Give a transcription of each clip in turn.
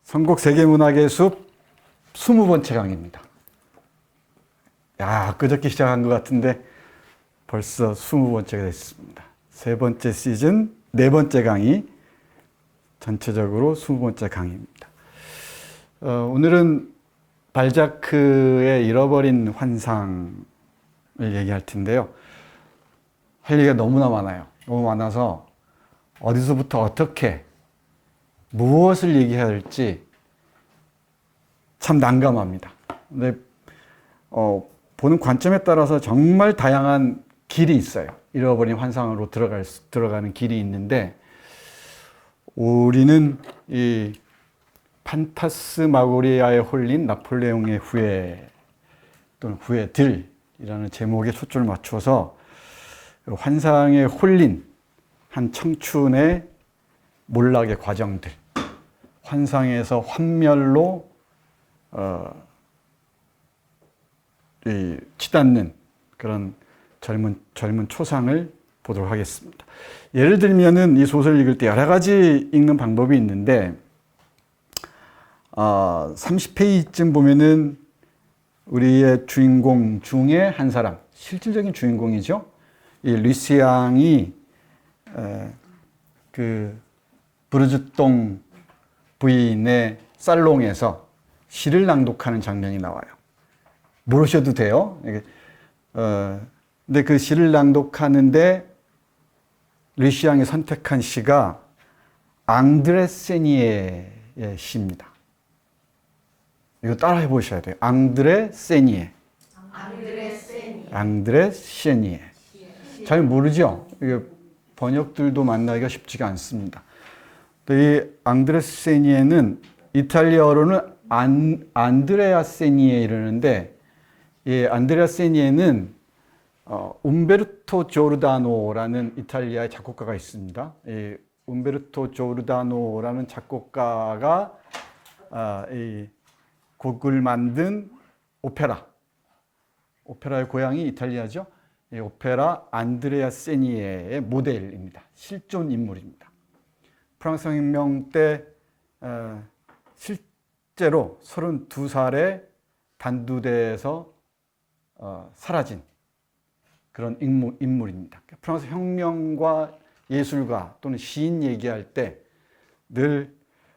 선곡 세계문학의 숲 20번째 강의입니다. 야, 그저께 시작한 것 같은데 벌써 20번째가 됐습니다. 세 번째 시즌 네 번째 강의, 전체적으로 20번째 강의입니다. 오늘은 발자크의 잃어버린 환상을 얘기할 텐데요. 할 얘기가 너무나 많아요. 너무 많아서 어디서부터 어떻게 무엇을 얘기해야 할지 참 난감합니다. 근데 보는 관점에 따라서 정말 다양한 길이 있어요. 잃어버린 환상으로 들어가는 길이 있는데, 우리는 이 판타스마고리아에 홀린 나폴레옹의 후예 또는 후예들이라는 제목에 초점을 맞춰서 환상에 홀린 한 청춘의 몰락의 과정들, 환상에서 환멸로 치닫는 그런 젊은 초상을 보도록 하겠습니다. 예를 들면은 이 소설을 읽을 때 여러 가지 읽는 방법이 있는데, 30페이지쯤 보면은 우리의 주인공 중에 한 사람, 실질적인 주인공이죠. 이 류시앙이 그 브르주똥 부인의 살롱에서 시를 낭독하는 장면이 나와요. 모르셔도 돼요. 근데 그 시를 낭독하는데 류시앙이 선택한 시가 앙드레 세니에의 시입니다. 이거 따라해 보셔야 돼요. 앙드레 세니에. 앙드레 세니에. 잘 모르죠? 이게 번역들도 만나기가 쉽지가 않습니다. 이 앙드레 세니에는 이탈리아어로는 안드레아 세니에 이러는데, 이 안드레아 세니에는 움베르토 조르다노라는 이탈리아의 작곡가가 있습니다. 이 움베르토 조르다노라는 작곡가가 이 곡을 만든 오페라의 고향이 이탈리아죠. 이 오페라 안드레아 세니에의 모델입니다. 실존 인물입니다. 프랑스 혁명 때 실제로 32살에 단두대에서 사라진 그런 인물입니다. 프랑스 혁명과 예술가 또는 시인 얘기할 때 늘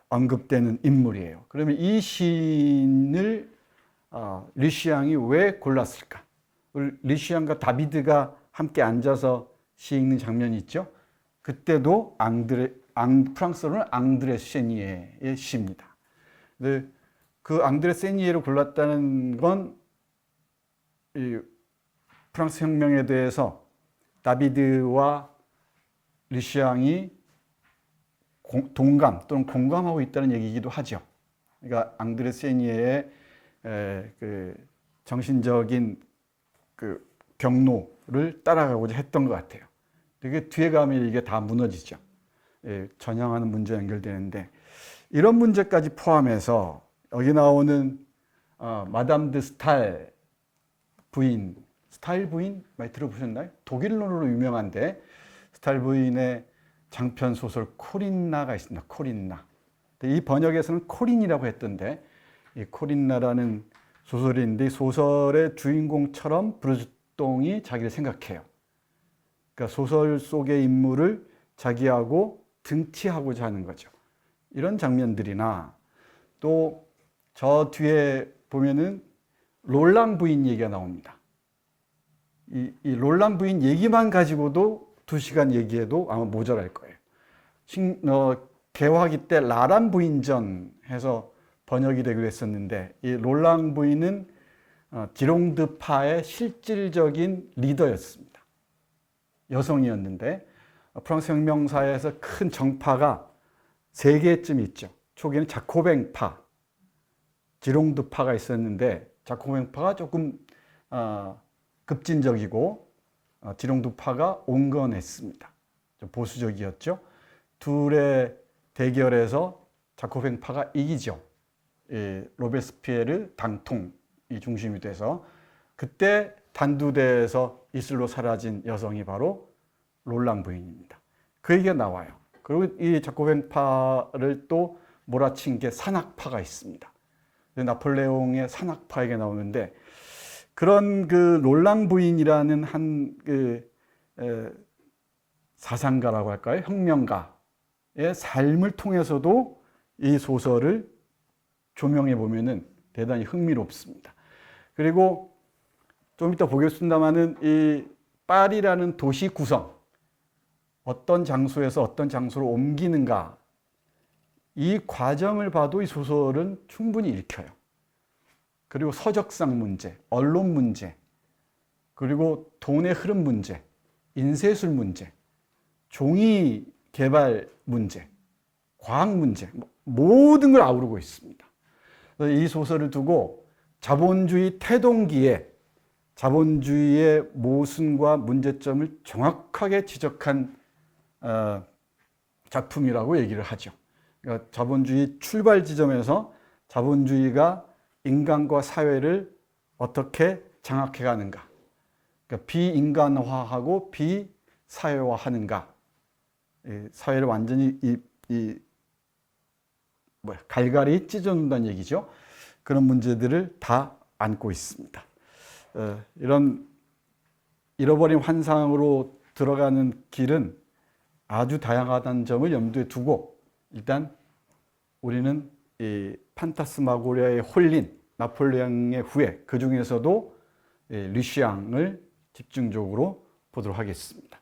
언급되는 인물이에요. 그러면 이 시인을 류시앙이 왜 골랐을까? 류시앙과 다비드가 함께 앉아서 시 읽는 장면이 있죠. 그때도 프랑스어로는 앙드레 세니에의 시입니다. 근데 그 앙드레 세니에를 골랐다는 건 이 프랑스 혁명에 대해서 다비드와 류시앙이 동감 또는 공감하고 있다는 얘기이기도 하죠. 그러니까 앙드레 세니에의 그 정신적인 그 경로를 따라가고자 했던 것 같아요. 되게 뒤에 가면 이게 다 무너지죠. 전향하는 문제와 연결되는데, 이런 문제까지 포함해서 여기 나오는 마담 드 스탈 부인, 스타일 부인 많이 들어보셨나요? 독일론으로 유명한데, 스타일 부인의 장편 소설 코린나가 있습니다. 코린나. 이 번역에서는 코린이라고 했던데, 이 코린나라는 소설인데, 소설의 주인공처럼 브르주똥이 자기를 생각해요. 그러니까 소설 속의 인물을 자기하고 등치하고자 하는 거죠. 이런 장면들이나, 또 저 뒤에 보면은 롤랑 부인 얘기가 나옵니다. 이 롤랑 부인 얘기만 가지고도 2시간 얘기해도 아마 모자랄 거예요. 개화기 때 라란 부인전 해서 번역이 되기로 했었는데, 이 롤랑 부인은 디롱드파의 실질적인 리더였습니다. 여성이었는데, 프랑스 혁명사에서 큰 정파가 3개쯤 있죠. 초기에는 자코뱅파, 디롱드파가 있었는데, 자코뱅파가 조금 급진적이고 디롱드파가 온건했습니다. 좀 보수적이었죠. 둘의 대결에서 자코뱅파가 이기죠. 로베스피에르 당통이 중심이 돼서, 그때 단두대에서 이슬로 사라진 여성이 바로 롤랑 부인입니다. 그 얘기가 나와요. 그리고 이 자코뱅파를 또 몰아친 게 산악파가 있습니다. 나폴레옹의 산악파에게 나오는데 그런 그 롤랑 부인이라는 한 사상가라고 할까요? 혁명가의 삶을 통해서도 이 소설을 조명해 보면은 대단히 흥미롭습니다. 그리고 좀 이따 보겠습니다만은 이 파리라는 도시 구성, 어떤 장소에서 어떤 장소로 옮기는가, 이 과정을 봐도 이 소설은 충분히 읽혀요. 그리고 서적상 문제, 언론 문제, 그리고 돈의 흐름 문제, 인쇄술 문제, 종이 개발 문제, 과학 문제, 모든 걸 아우르고 있습니다. 이 소설을 두고 자본주의 태동기에 자본주의의 모순과 문제점을 정확하게 지적한 작품이라고 얘기를 하죠. 그러니까 자본주의 출발 지점에서 자본주의가 인간과 사회를 어떻게 장악해 가는가, 그러니까 비인간화하고 비사회화하는가, 사회를 완전히 갈갈이 찢어놓는다는 얘기죠. 그런 문제들을 다 안고 있습니다. 이런 잃어버린 환상으로 들어가는 길은 아주 다양하다는 점을 염두에 두고 일단 우리는 이 판타스마고리아에 홀린 나폴레옹의 후예, 그 중에서도 르시앙을 집중적으로 보도록 하겠습니다.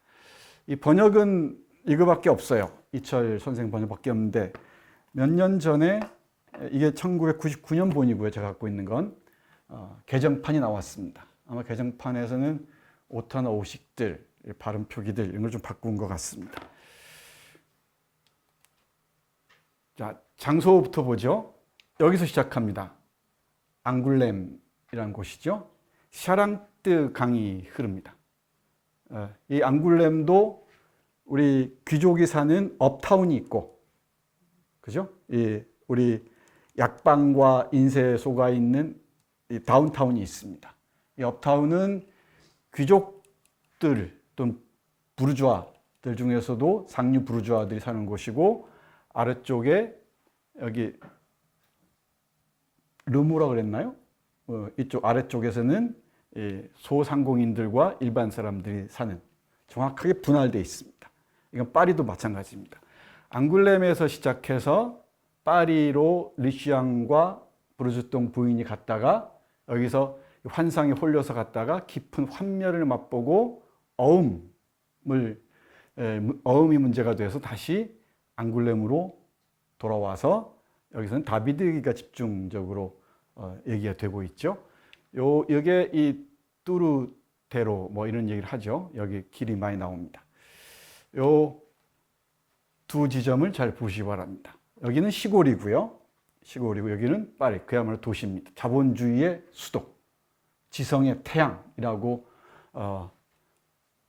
이 번역은 이거밖에 없어요. 이철 선생 번역밖에 없는데 몇 년 전에 이게 1999년 본이고요. 제가 갖고 있는 건 개정판이 나왔습니다. 아마 개정판에서는 오타나 오식들, 발음 표기들 이런 걸 좀 바꾼 것 같습니다. 자, 장소부터 보죠. 여기서 시작합니다. 앙굴렘이라는 곳이죠. 샤랑뜨 강이 흐릅니다. 이 앙굴렘도 우리 귀족이 사는 업타운이 있고, 그죠? 우리 약방과 인쇄소가 있는 이 다운타운이 있습니다. 이 업타운은 귀족들 또는 부르주아들 중에서도 상류 부르주아들이 사는 곳이고, 아래쪽에 여기 르무라 그랬나요? 이쪽 아래쪽에서는 소상공인들과 일반 사람들이 사는, 정확하게 분할되어 있습니다. 이건 파리도 마찬가지입니다. 앙굴렘에서 시작해서 파리로 르시앙과 브루즈동 부인이 갔다가 여기서 환상에 홀려서 갔다가 깊은 환멸을 맛보고 어음이 문제가 돼서 다시 앙굴렘으로 돌아와서 여기서는 다비드가 집중적으로 얘기가 되고 있죠. 여기에 이 뚜르테로 뭐 이런 얘기를 하죠. 여기 길이 많이 나옵니다. 요 두 지점을 잘 보시기 바랍니다. 여기는 시골이고요. 시골이고 여기는 파리, 그야말로 도시입니다. 자본주의의 수도, 지성의 태양이라고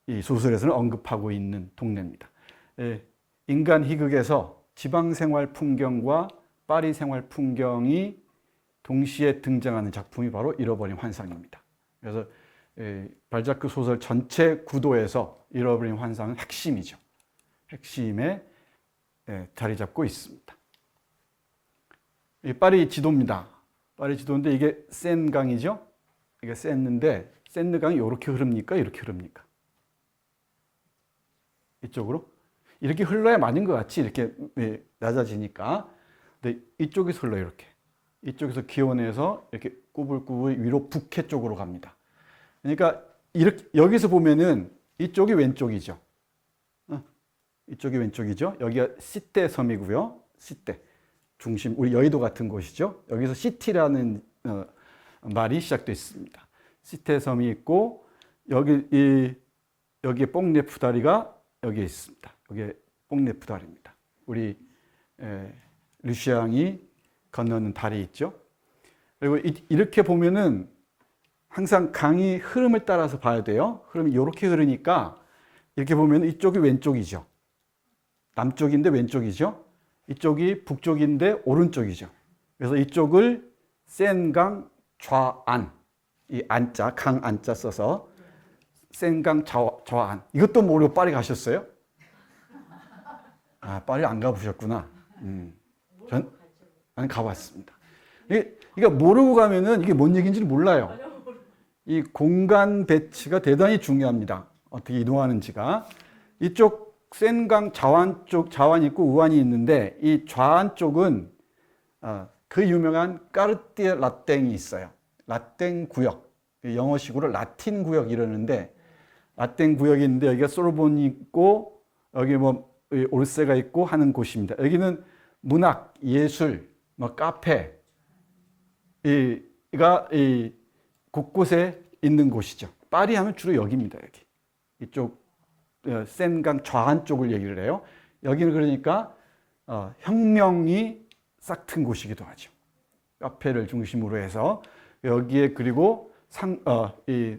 이 소설에서는 언급하고 있는 동네입니다. 인간 희극에서 지방 생활 풍경과 파리 생활 풍경이 동시에 등장하는 작품이 바로 잃어버린 환상입니다. 그래서 발자크 소설 전체 구도에서 잃어버린 환상은 핵심이죠. 핵심에 자리 잡고 있습니다. 이 파리 지도입니다. 파리 지도인데 이게 센 강이죠. 이게 센인데 센 강이 이렇게 흐릅니까? 이렇게 흐릅니까? 이쪽으로? 이렇게 흘러야 맞은 것 같이 이렇게 낮아지니까. 근데 이쪽에서 흘러요, 이렇게. 이쪽에서 기원해서 이렇게 꾸불꾸불 위로 북해 쪽으로 갑니다. 그러니까 이렇게 여기서 보면은 이쪽이 왼쪽이죠. 이쪽이 왼쪽이죠. 여기가 시떼 섬이고요. 시떼 중심, 우리 여의도 같은 곳이죠. 여기서 시티라는 말이 시작됐습니다. 시떼 섬이 있고 여기에 뽕네프 다리가 여기에 있습니다. 여기에 뽕네프 다리입니다. 우리 르시앙이 건너는 다리 있죠. 그리고 이렇게 보면은 항상 강이 흐름을 따라서 봐야 돼요. 흐름이 이렇게 흐르니까 이렇게 보면 이쪽이 왼쪽이죠. 남쪽인데 왼쪽이죠. 이쪽이 북쪽인데 오른쪽이죠. 그래서 이쪽을 센강 좌안, 이 안자, 강 안자 써서 센강 좌안. 이것도 모르고 파리 가셨어요? 아, 파리 안 가보셨구나. 나는 가봤습니다. 그러니까 모르고 가면은 이게 뭔 얘기인지를 몰라요. 이 공간 배치가 대단히 중요합니다. 어떻게 이동하는지가. 이쪽 센강 좌안 쪽, 좌안이 있고 우안이 있는데 이 좌안 쪽은 그 유명한 까르띠에 라땡이 있어요. 라땡 구역. 영어식으로 라틴 구역 이러는데 라땡 구역이 있는데 여기가 소르본이 있고 여기 뭐 올세가 있고 하는 곳입니다. 여기는 문학, 예술, 뭐 카페 가 곳곳에 있는 곳이죠. 파리 하면 주로 여기입니다. 여기 이쪽 센강 좌안 쪽을 얘기를 해요. 여기는 그러니까 혁명이 싹튼 곳이기도 하죠. 카페를 중심으로 해서 여기에 그리고 이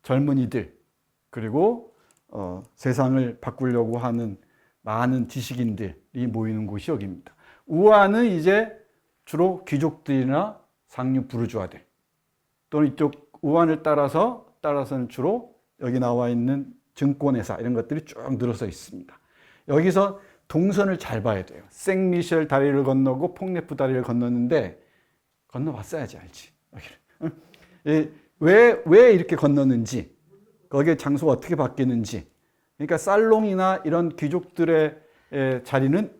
젊은이들 그리고 세상을 바꾸려고 하는 많은 지식인들이 모이는 곳이 여기입니다. 우아는 이제 주로 귀족들이나 상류 부르주아들 또는 이쪽 우안을 따라서는 주로 여기 나와 있는 증권회사 이런 것들이 쭉 늘어서 있습니다. 여기서 동선을 잘 봐야 돼요. 생미셸 다리를 건너고 퐁네프 다리를 건넜는데 건너봤어야지 알지. 왜 이렇게 건너는지 거기에 장소가 어떻게 바뀌는지 그러니까 살롱이나 이런 귀족들의 자리는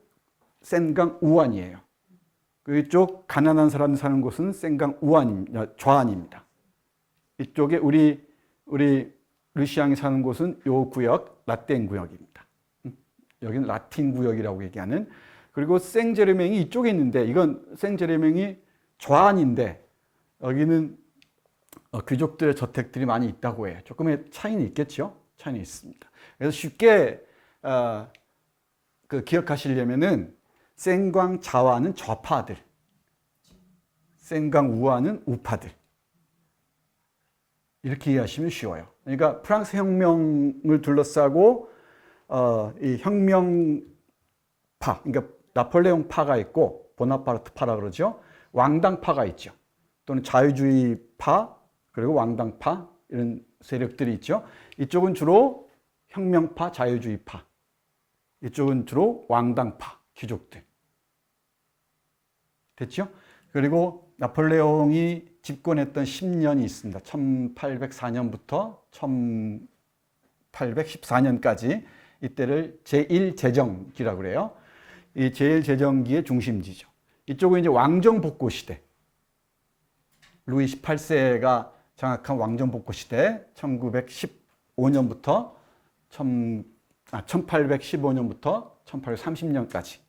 센강 우안이에요. 이쪽 가난한 사람 사는 곳은 센강 좌안입니다. 이쪽에 우리 르시앙이 사는 곳은 요 구역 라틴 구역입니다. 여기는 라틴 구역이라고 얘기하는. 그리고 생제르맹이 이쪽에 있는데 이건 생제르맹이 좌안인데 여기는 귀족들의 저택들이 많이 있다고 해요. 조금의 차이는 있겠죠. 차이는 있습니다. 그래서 쉽게 기억하시려면은 센강 좌안은 좌파들, 센강 우안은 우파들. 이렇게 이해하시면 쉬워요. 그러니까 프랑스 혁명을 둘러싸고 이 혁명파, 그러니까 나폴레옹파가 있고 보나파르트파라 그러죠. 왕당파가 있죠. 또는 자유주의파 그리고 왕당파 이런 세력들이 있죠. 이쪽은 주로 혁명파, 자유주의파. 이쪽은 주로 왕당파, 귀족들. 됐죠? 그리고 나폴레옹이 집권했던 10년이 있습니다. 1804년부터 1814년까지 이때를 제1제정기라고 그래요. 이 제1제정기의 중심지죠. 이쪽은 이제 왕정복고 시대. 루이 18세가 장악한 왕정복고 시대 1915년부터 1815년부터 1830년까지.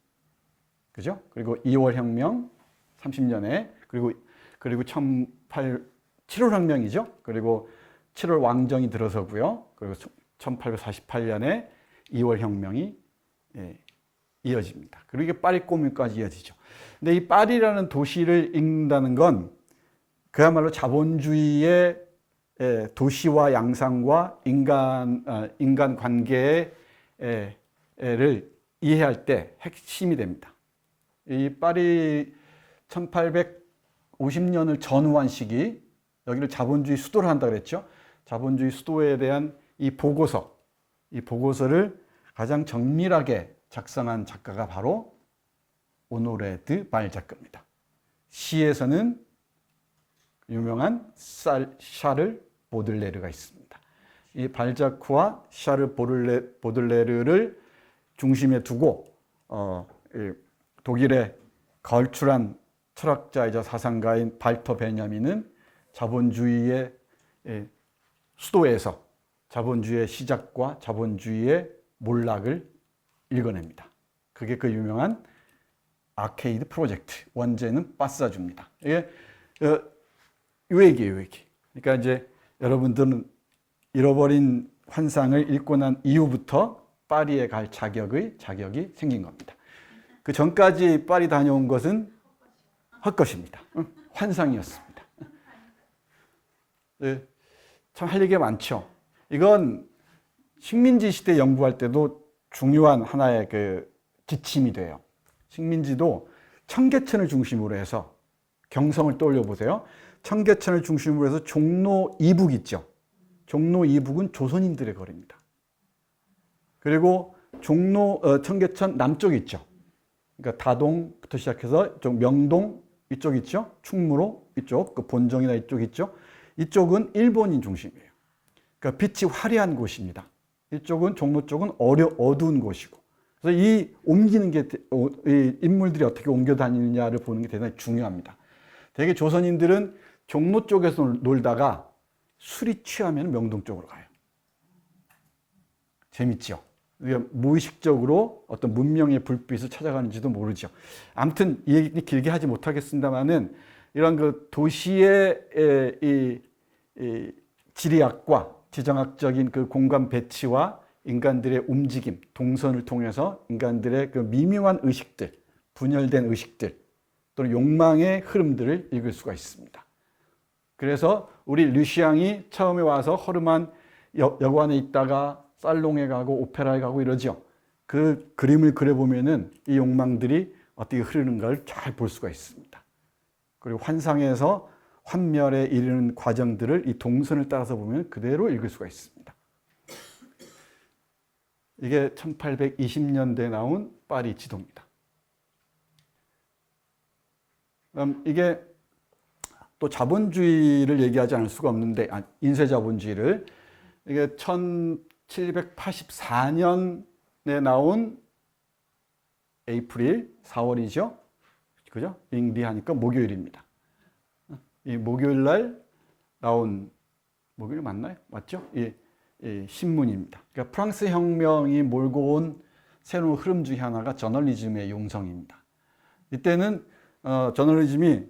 그죠? 그리고 2월 혁명 30년에 그리고 7월 혁명이죠. 그리고 7월 왕정이 들어서고요. 그리고 1848년에 2월 혁명이 이어집니다. 그리고 이게 파리 꼬뮌까지 이어지죠. 근데 이 파리라는 도시를 읽는다는 건 그야말로 자본주의의 도시와 양상과 인간 관계를 이해할 때 핵심이 됩니다. 이 파리 1850년을 전후한 시기, 여기를 자본주의 수도로 한다고 그랬죠. 자본주의 수도에 대한 이 보고서를 가장 정밀하게 작성한 작가가 바로 오노레 드 발자크입니다. 시에서는 유명한 샤를 보들레르가 있습니다. 이 발자크와 샤를 보들레르를 중심에 두고 독일의 걸출한 철학자이자 사상가인 발터 베냐민은 자본주의의 수도에서 자본주의의 시작과 자본주의의 몰락을 읽어냅니다. 그게 그 유명한 아케이드 프로젝트, 원제는 파사주입니다. 이게 요 얘기예요. 그러니까 이제 여러분들은 잃어버린 환상을 읽고 난 이후부터 파리에 갈 자격이 생긴 겁니다. 그 전까지 파리 다녀온 것은 헛것입니다. 환상이었습니다. 참 할 얘기가 많죠. 이건 식민지 시대 연구할 때도 중요한 하나의 그 지침이 돼요. 식민지도 청계천을 중심으로 해서 경성을 떠올려 보세요. 청계천을 중심으로 해서 종로 이북 있죠. 종로 이북은 조선인들의 거리입니다. 그리고 청계천 남쪽 있죠. 그러니까 다동부터 시작해서 이쪽 명동 이쪽 있죠? 충무로 이쪽, 그 본정이나 이쪽 있죠? 이쪽은 일본인 중심이에요. 그러니까 빛이 화려한 곳입니다. 이쪽은 종로 쪽은 어두운 곳이고. 그래서 이 옮기는 게, 이 인물들이 어떻게 옮겨 다니느냐를 보는 게 대단히 중요합니다. 대개 조선인들은 종로 쪽에서 놀다가 술이 취하면 명동 쪽으로 가요. 재밌죠? 무의식적으로 어떤 문명의 불빛을 찾아가는지도 모르죠. 아무튼 이 얘기 길게 하지 못하겠습니다만은 이런 그 도시의 이 지리학과 지정학적인 그 공간 배치와 인간들의 움직임, 동선을 통해서 인간들의 그 미묘한 의식들, 분열된 의식들 또는 욕망의 흐름들을 읽을 수가 있습니다. 그래서 우리 류시앙이 처음에 와서 허름한 여관에 있다가 살롱에 가고 오페라에 가고 이러죠. 그 그림을 그려보면은 이 욕망들이 어떻게 흐르는가를 잘 볼 수가 있습니다. 그리고 환상에서 환멸에 이르는 과정들을 이 동선을 따라서 보면 그대로 읽을 수가 있습니다. 이게 1820년대에 나온 파리 지도입니다. 이게 또 자본주의를 얘기하지 않을 수가 없는데, 인쇄자본주의를, 이게 1784년에 나온 에이프릴 4월이죠. 그죠? 잉디 하니까 목요일입니다. 이 목요일 날 나온, 목요일 맞나요? 맞죠? 이 신문입니다. 그러니까 프랑스 혁명이 몰고 온 새로운 흐름 중에 하나가 저널리즘의 용성입니다. 이때는 저널리즘이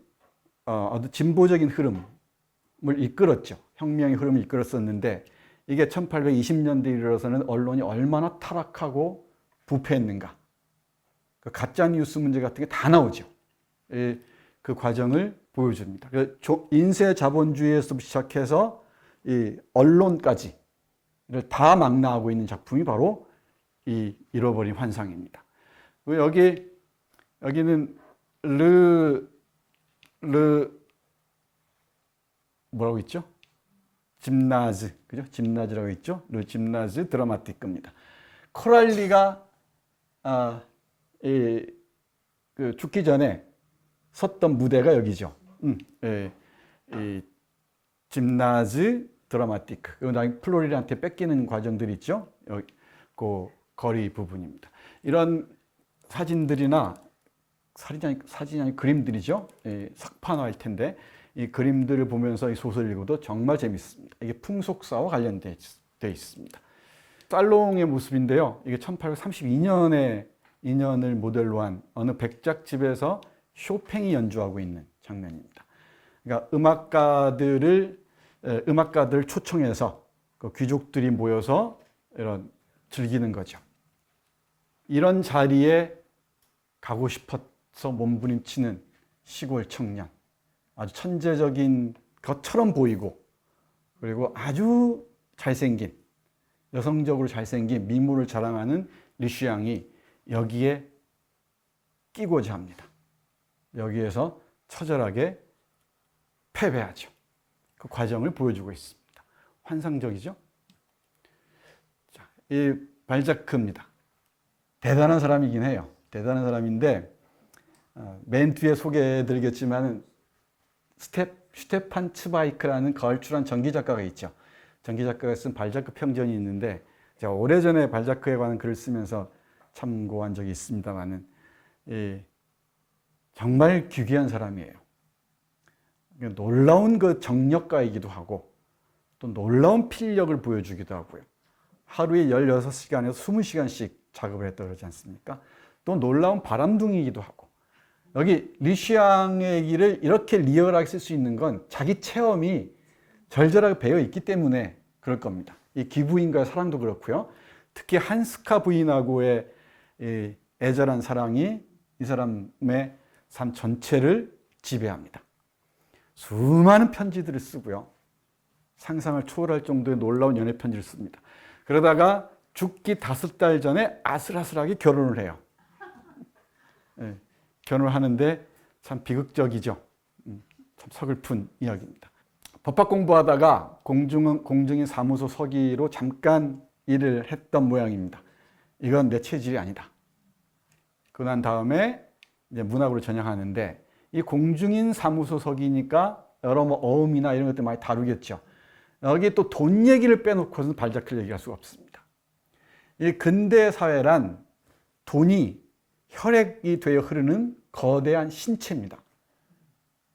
아주 진보적인 흐름을 이끌었죠. 혁명의 흐름을 이끌었었는데 이게 1820년대에 이르러서는 언론이 얼마나 타락하고 부패했는가. 그 가짜뉴스 문제 같은 게 다 나오죠. 그 과정을 보여줍니다. 인쇄 자본주의에서 시작해서 이 언론까지 다 망라하고 있는 작품이 바로 이 잃어버린 환상입니다. 여기는 뭐라고 있죠? 짐나즈, 그죠? 짐나즈라고 있죠? 르 짐나즈 드라마티크입니다. 코랄리가 죽기 전에 섰던 무대가 여기죠. 이 짐나즈 드라마티크. 나중에 플로리한테 뺏기는 과정들이 있죠. 여기 그 거리 부분입니다. 이런 사진들이나 사진이 아니 그림들이죠. 석판화일 텐데 이 그림들을 보면서 이 소설을 읽어도 정말 재밌습니다. 이게 풍속사와 관련되어 있습니다. 살롱의 모습인데요. 이게 1832년에 인연을 모델로 한 어느 백작집에서 쇼팽이 연주하고 있는 장면입니다. 그러니까 음악가들 초청해서 그 귀족들이 모여서 이런 즐기는 거죠. 이런 자리에 가고 싶어서 몸부림치는 시골 청년. 아주 천재적인 것처럼 보이고 그리고 아주 잘생긴 여성적으로 잘생긴 미모를 자랑하는 류시앙이 여기에 끼고자 합니다. 여기에서 처절하게 패배하죠. 그 과정을 보여주고 있습니다. 환상적이죠? 자, 이 발자크입니다. 대단한 사람이긴 해요. 대단한 사람인데 맨 뒤에 소개해드리겠지만 슈테판 츠바이크라는 걸출한 전기 작가가 있죠. 전기 작가가 쓴 발자크 평전이 있는데 제가 오래전에 발자크에 관한 글을 쓰면서 참고한 적이 있습니다만은 정말 귀귀한 사람이에요. 놀라운 그 정력가이기도 하고 또 놀라운 필력을 보여주기도 하고요. 하루에 16시간에서 20시간씩 작업을 했다 그러지 않습니까? 또 놀라운 바람둥이이기도 하고 여기 류시앙의 얘기를 이렇게 리얼하게 쓸 수 있는 건 자기 체험이 절절하게 배어 있기 때문에 그럴 겁니다. 이 기부인과의 사랑도 그렇고요. 특히 한스카 부인하고의 애절한 사랑이 이 사람의 삶 전체를 지배합니다. 수많은 편지들을 쓰고요. 상상을 초월할 정도의 놀라운 연애 편지를 씁니다. 그러다가 죽기 5달 전에 아슬아슬하게 결혼을 해요. 결혼을 하는데 참 비극적이죠. 참 서글픈 이야기입니다. 법학 공부하다가 공증인 사무소 서기로 잠깐 일을 했던 모양입니다. 이건 내 체질이 아니다. 난 다음에 이제 문학으로 전향하는데, 이 공중인 사무소석이니까 여러 뭐 어음이나 이런 것들 많이 다루겠죠. 여기 또 돈 얘기를 빼놓고서는 발자크를 얘기할 수가 없습니다. 이 근대 사회란 돈이 혈액이 되어 흐르는 거대한 신체입니다.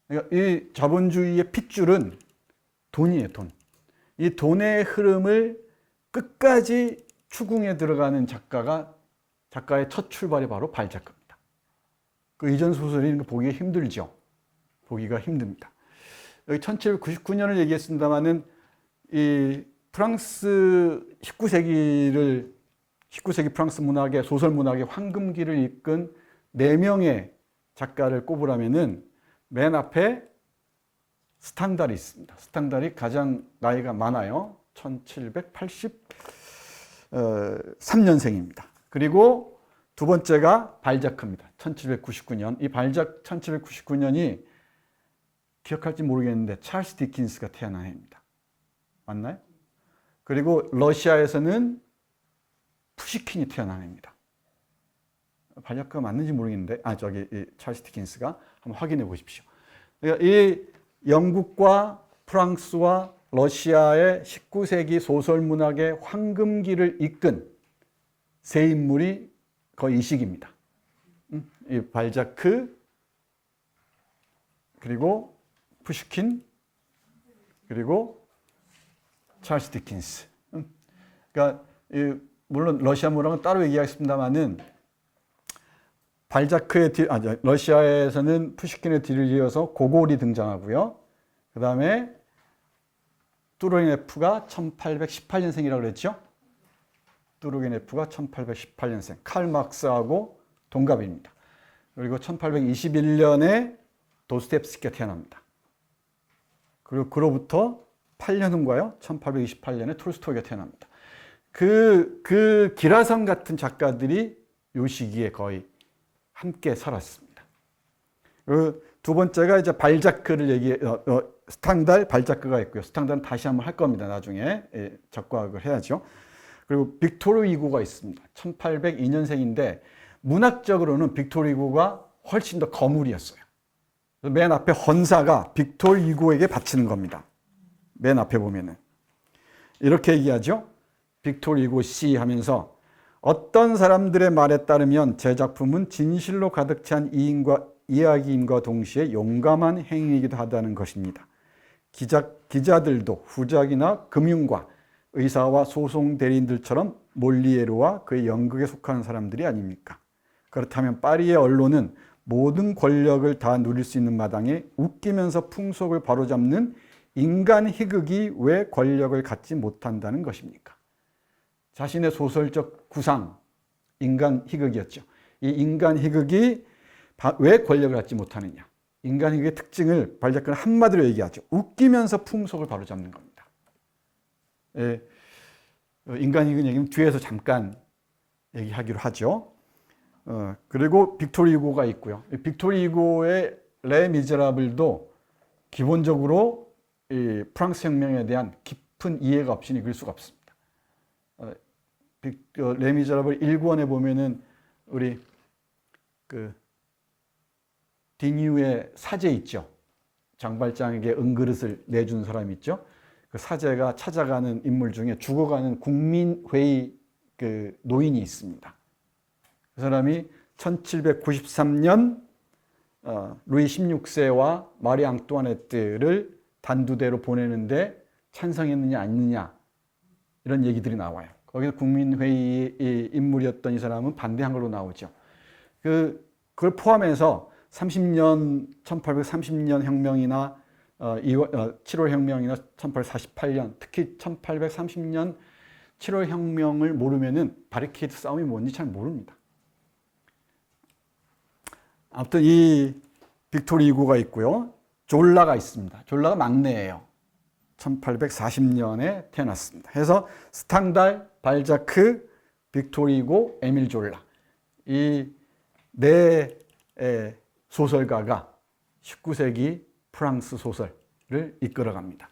그러니까 이 자본주의의 핏줄은 돈이에요, 돈. 이 돈의 흐름을 끝까지 추궁해 들어가는 작가의 첫 출발이 바로 발자크입니다. 그 이전 소설이 보기가 힘들죠. 보기가 힘듭니다. 여기 1799년을 얘기했습니다만은 이 프랑스 19세기 프랑스 문학의 소설 문학의 황금기를 이끈 4명의 작가를 꼽으라면은 맨 앞에 스탕달이 있습니다. 스탕달이 가장 나이가 많아요. 1783년생입니다. 그리고 두 번째가 발자크입니다. 1799년. 이 1799년이 기억할지 모르겠는데 찰스 디킨스가 태어난 해입니다. 맞나요? 그리고 러시아에서는 푸시킨이 태어난 해입니다. 발자크가 맞는지 모르겠는데, 이 찰스 디킨스가 한번 확인해 보십시오. 그러니까 이 영국과 프랑스와 러시아의 19세기 소설 문학의 황금기를 이끈 세 인물이 거의 이 시기입니다. 이 발자크, 그리고 푸시킨, 그리고 찰스 디킨스. 그러니까 물론 러시아 문학은 따로 얘기하겠습니다만은 러시아에서는 푸시킨의 뒤를 이어서 고골이 등장하고요. 그 다음에 뚜로겐예프가 1818년생이라고 그랬죠. 뚜로겐예프가 1818년생. 칼 막스하고 동갑입니다. 그리고 1821년에 도스토옙스키가 태어납니다. 그리고 그로부터 8년 후인가요? 1828년에 톨스토이가 태어납니다. 그 기라성 같은 작가들이 이 시기에 거의 함께 살았습니다. 두 번째가 이제 발자크를 스탕달, 발자크가 있고요. 스탕달은 다시 한번 할 겁니다. 나중에 적과학을 해야죠. 그리고 빅토르 위고가 있습니다. 1802년생인데 문학적으로는 빅토르 위고가 훨씬 더 거물이었어요. 맨 앞에 헌사가 빅토르 위고에게 바치는 겁니다. 맨 앞에 보면은 이렇게 얘기하죠. 빅토르 위고 씨 하면서 어떤 사람들의 말에 따르면 제 작품은 진실로 가득 찬 이야기임과 동시에 용감한 행위이기도 하다는 것입니다. 기자들도 후작이나 금융과 의사와 소송 대리인들처럼 몰리에르와 그의 연극에 속하는 사람들이 아닙니까? 그렇다면 파리의 언론은 모든 권력을 다 누릴 수 있는 마당에 웃기면서 풍속을 바로잡는 인간 희극이 왜 권력을 갖지 못한다는 것입니까? 자신의 소설적 구상, 인간 희극이었죠. 이 인간 희극이 왜 권력을 갖지 못하느냐. 인간 희극의 특징을 발자크는 한마디로 얘기하죠. 웃기면서 풍속을 바로잡는 겁니다. 인간 희극 얘기는 뒤에서 잠깐 얘기하기로 하죠. 그리고 빅토르 휴고가 있고요. 빅토르 휴고의 레 미제라블도 기본적으로 이 프랑스 혁명에 대한 깊은 이해가 없이는 읽을 수가 없습니다. 레 미제라블 1권에 보면은 우리 디뉴의 사제 있죠. 장발장에게 은그릇을 내준 사람 있죠. 그 사제가 찾아가는 인물 중에 죽어가는 국민회의 노인이 있습니다. 그 사람이 1793년 루이 16세와 마리 앙뚜아네트를 단두대로 보내는데 찬성했느냐 아니느냐 이런 얘기들이 나와요. 거기서 국민회의 인물이었던 이 사람은 반대한 걸로 나오죠. 그걸 포함해서 1830년 혁명이나 7월 혁명이나 1848년, 특히 1830년 7월 혁명을 모르면은 바리케이드 싸움이 뭔지 잘 모릅니다. 아무튼 이 빅토르 휴고가 있고요. 졸라가 있습니다. 졸라가 막내예요. 1840년에 태어났습니다. 그래서 스탕달, 발자크, 빅토르 휴고, 에밀 졸라. 이 네 소설가가 19세기 프랑스 소설을 이끌어갑니다.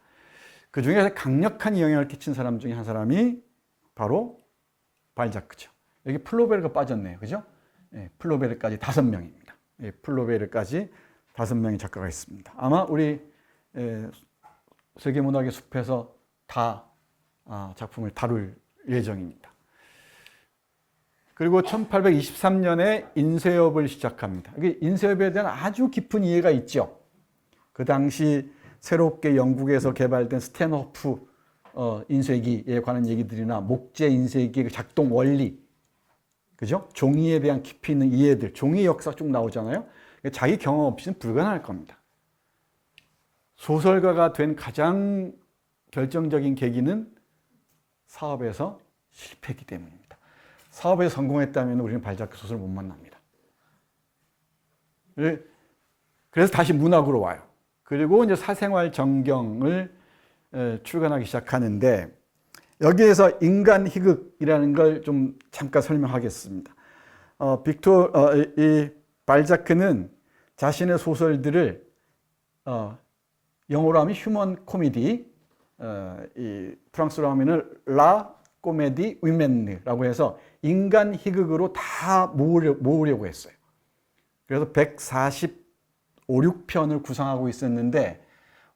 그 중에서 강력한 영향을 끼친 사람 중에 한 사람이 바로 발자크죠. 여기 플로베르가 빠졌네요. 그죠? 플로베르까지 5명입니다. 플로베르까지 5명의 작가가 있습니다. 아마 우리 세계문학의 숲에서 다 작품을 다룰 예정입니다. 그리고 1823년에 인쇄업을 시작합니다. 인쇄업에 대한 아주 깊은 이해가 있죠. 그 당시 새롭게 영국에서 개발된 스탠호프 인쇄기에 관한 얘기들이나 목재 인쇄기의 작동 원리, 그죠? 종이에 대한 깊이 있는 이해들, 종이 역사 쭉 나오잖아요. 자기 경험 없이는 불가능할 겁니다. 소설가가 된 가장 결정적인 계기는 사업에서 실패했기 때문입니다. 사업에서 성공했다면 우리는 발자크 소설을 못 만납니다. 그래서 다시 문학으로 와요. 그리고 이제 사생활 정경을 출간하기 시작하는데, 여기에서 인간 희극이라는 걸 좀 잠깐 설명하겠습니다. 이 발자크는 자신의 소설들을 영어로 하면 휴먼 코미디, 이 프랑스로 하면은 라 코메디 위멘느라고 해서 인간 희극으로 다 모으려고 했어요. 그래서 145~6편을 구성하고 있었는데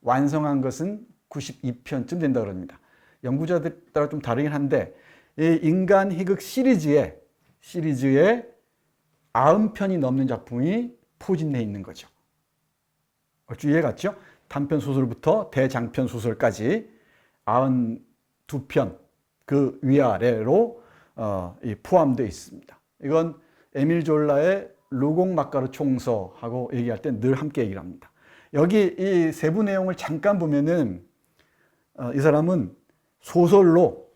완성한 것은 92편쯤 된다 그럽니다. 연구자들 따라 좀 다르긴 한데, 이 인간 희극 시리즈에 90편이 넘는 작품이 포진되어 있는 거죠. 얼추 이해 갔죠? 단편 소설부터 대장편 소설까지 92편 그 위아래로 포함되어 있습니다. 이건 에밀 졸라의 르공 마카르 총서하고 얘기할 때 늘 함께 얘기를 합니다. 여기 이 세부 내용을 잠깐 보면은 이 사람은 소설로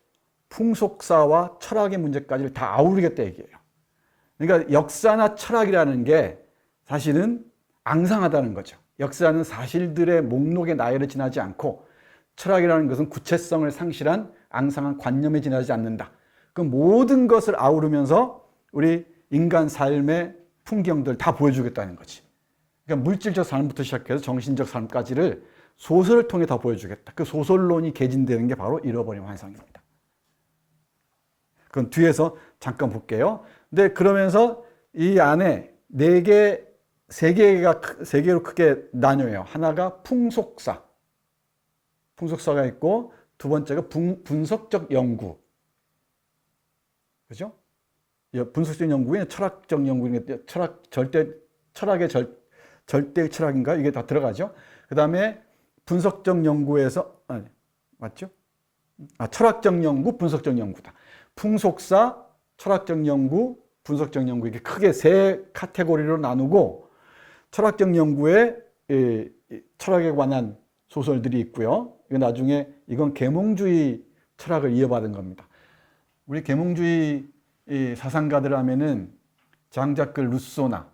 풍속사와 철학의 문제까지를 다 아우르겠다 얘기해요. 그러니까 역사나 철학이라는 게 사실은 앙상하다는 거죠. 역사는 사실들의 목록의 나열에 지나지 않고, 철학이라는 것은 구체성을 상실한 앙상한 관념에 지나지 않는다. 그 모든 것을 아우르면서 우리 인간 삶의 풍경들 다 보여주겠다는 거지. 그러니까 물질적 삶부터 시작해서 정신적 삶까지를 소설을 통해 다 보여주겠다. 그 소설론이 개진되는 게 바로 잃어버린 환상입니다. 그건 뒤에서 잠깐 볼게요. 근데 그러면서 이 안에 세 개로 크게 나뉘어요. 하나가 풍속사. 풍속사가 있고, 두 번째가 분석적 연구. 그죠? 분석적 연구에 철학적 연구인데, 철학의 절대 철학인가? 이게 다 들어가죠. 그 다음에 분석적 연구에서, 맞죠? 철학적 연구, 분석적 연구다. 풍속사, 철학적 연구, 분석적 연구, 이게 크게 세 카테고리로 나누고, 철학적 연구에 철학에 관한 소설들이 있고요. 이건 나중에 이건 계몽주의 철학을 이어받은 겁니다. 우리 계몽주의 사상가들 하면은 장자크 루소나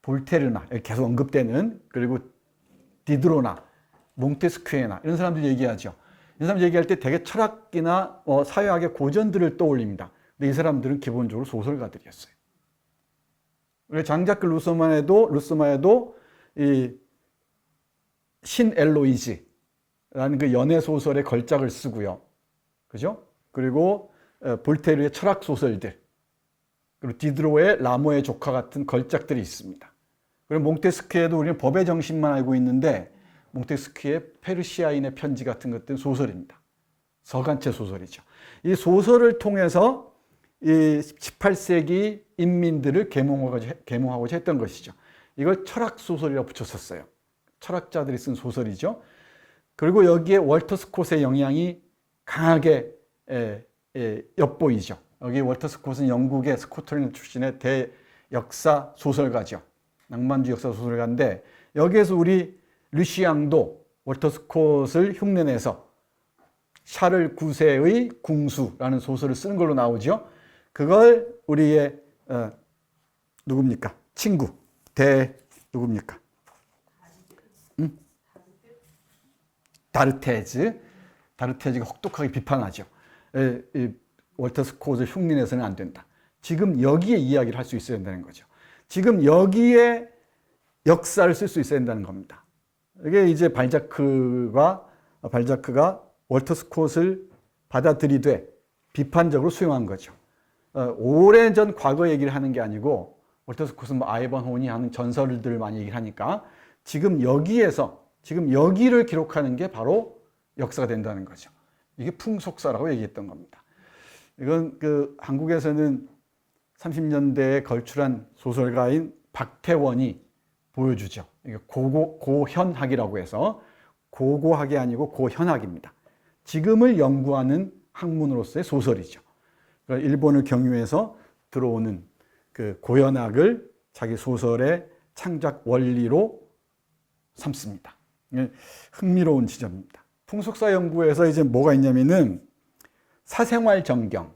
볼테르나 계속 언급되는, 그리고 디드로나 몽테스큐에나 이런 사람들 얘기하죠. 이 사람들 얘기할 때 되게 철학이나 사회학의 고전들을 떠올립니다. 근데 이 사람들은 기본적으로 소설가들이었어요. 장자크 루소마에도 이 신 엘로이즈라는 그 연애 소설의 걸작을 쓰고요. 그죠? 그리고 볼테르의 철학 소설들, 그리고 디드로의 라모의 조카 같은 걸작들이 있습니다. 그리고 몽테스큐에도 우리는 법의 정신만 알고 있는데, 몽테스큐의 페르시아인의 편지 같은 것들은 소설입니다. 서간체 소설이죠. 이 소설을 통해서 이 18세기 인민들을 계몽하고자 했던 것이죠. 이걸 철학소설이라고 붙였었어요. 철학자들이 쓴 소설이죠. 그리고 여기에 월터 스콧의 영향이 강하게 엿보이죠. 여기 월터 스콧은 영국의 스코틀랜드 출신의 대역사 소설가죠. 낭만주의 역사 소설가인데, 여기에서 우리 르시앙도 월터 스콧을 흉내내서 샤를 9세의 궁수라는 소설을 쓰는 걸로 나오죠. 그걸 우리의 누굽니까? 친구 누굽니까? 다르테즈가 혹독하게 비판하죠. 월터 스콧을 흉내내서는 안 된다. 지금 여기에 이야기를 할 수 있어야 된다는 거죠. 지금 여기에 역사를 쓸 수 있어야 된다는 겁니다. 이게 이제 발자크가 월터 스콧을 받아들이되 비판적으로 수용한 거죠. 오래전 과거 얘기를 하는 게 아니고 월터스코스 뭐 아이번호니 하는 전설들을 많이 얘기를 하니까 지금 여기를 기록하는 게 바로 역사가 된다는 거죠. 이게 풍속사라고 얘기했던 겁니다. 이건 한국에서는 30년대에 걸출한 소설가인 박태원이 보여주죠. 이게 고현학이라고 해서 고고학이 아니고 고현학입니다. 지금을 연구하는 학문으로서의 소설이죠. 그러니까 일본을 경유해서 들어오는 그 고현학을 자기 소설의 창작 원리로 삼습니다. 흥미로운 지점입니다. 풍속사 연구에서 이제 뭐가 있냐면은 사생활 정경,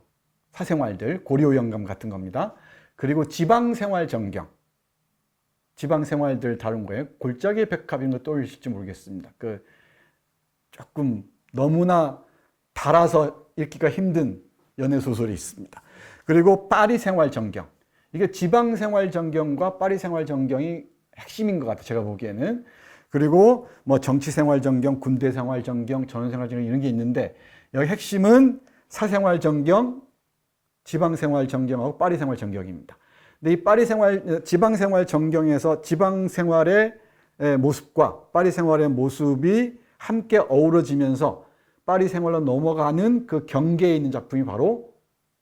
사생활들, 고려 영감 같은 겁니다. 그리고 지방생활 정경, 지방생활들 다룬 거예요. 골짜기 백합인 거 떠올리실지 모르겠습니다. 조금 너무나 달아서 읽기가 힘든 연애소설이 있습니다. 그리고 파리생활 정경. 이게 지방생활 정경과 파리생활 정경이 핵심인 것 같아요. 제가 보기에는. 그리고 뭐 정치생활 정경, 군대생활 정경, 전원생활 정경 이런 게 있는데 여기 핵심은 사생활 정경, 지방생활 정경하고 파리생활 정경입니다. 근데 이 지방생활 정경에서 지방생활의 모습과 파리생활의 모습이 함께 어우러지면서 파리생활로 넘어가는 그 경계에 있는 작품이 바로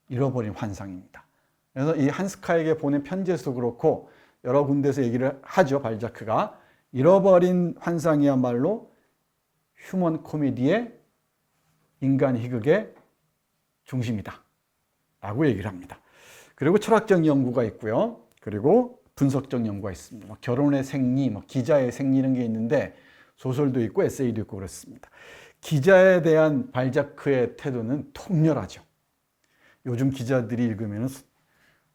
잃어버린 환상입니다. 그래서 이 한스카에게 보낸 편지에서도 그렇고 여러 군데서 얘기를 하죠. 발자크가. 잃어버린 환상이야말로 휴먼 코미디의 인간 희극의 중심이다 라고 얘기를 합니다. 그리고 철학적 연구가 있고요. 그리고 분석적 연구가 있습니다. 결혼의 생리, 기자의 생리 이런 게 있는데 소설도 있고 에세이도 있고 그렇습니다. 기자에 대한 발자크의 태도는 통렬하죠. 요즘 기자들이 읽으면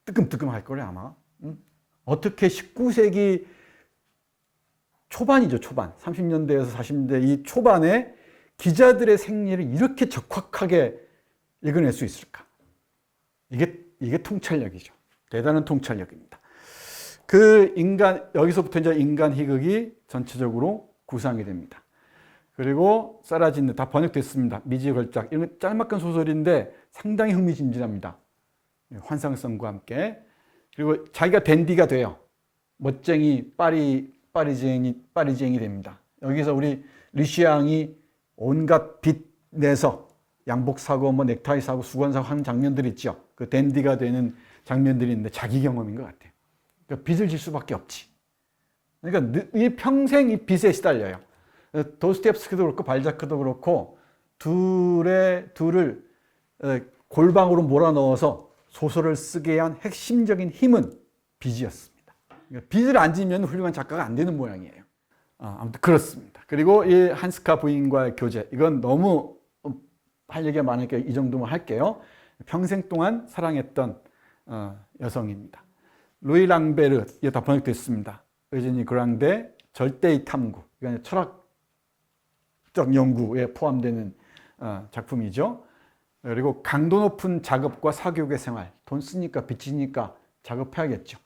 뜨끔뜨끔할 거래 아마. 어떻게 19세기 초반이죠, 초반. 30년대에서 40년대 이 초반에 기자들의 생리를 이렇게 적확하게 읽어낼 수 있을까? 이게 통찰력이죠. 대단한 통찰력입니다. 여기서부터 이제 인간 희극이 전체적으로 구상이 됩니다. 그리고 사라지는 다 번역됐습니다. 미지의 걸작. 이런 짤막한 소설인데 상당히 흥미진진합니다. 환상성과 함께. 그리고 자기가 댄디가 돼요. 멋쟁이 파리쟁이 됩니다. 여기서 우리 리시앙이 온갖 빚 내서 양복 사고 넥타이 사고 수건 사고 하는 장면들이 있죠. 그 댄디가 되는 장면들이 있는데 자기 경험인 것 같아요. 그러니까 빚을 질 수밖에 없지. 그러니까 평생 이 빚에 시달려요. 도스토옙스키도 그렇고 발자크도 그렇고 둘을 골방으로 몰아넣어서 소설을 쓰게 한 핵심적인 힘은 빚이었습니다. 그러니까 빚을 안 지면 훌륭한 작가가 안 되는 모양이에요. 아무튼 그렇습니다. 그리고 이 한스카 부인과의 교제, 이건 너무 할 얘기가 많으니까 이 정도만 할게요. 평생 동안 사랑했던 여성입니다. 루이 랑베르, 이게 다 번역됐습니다. 의제니 그랑데 절대의 탐구, 이건 철학적 연구에 포함되는 작품이죠. 그리고 강도 높은 작업과 사교육의 생활, 돈 쓰니까 빚지니까 작업해야겠죠.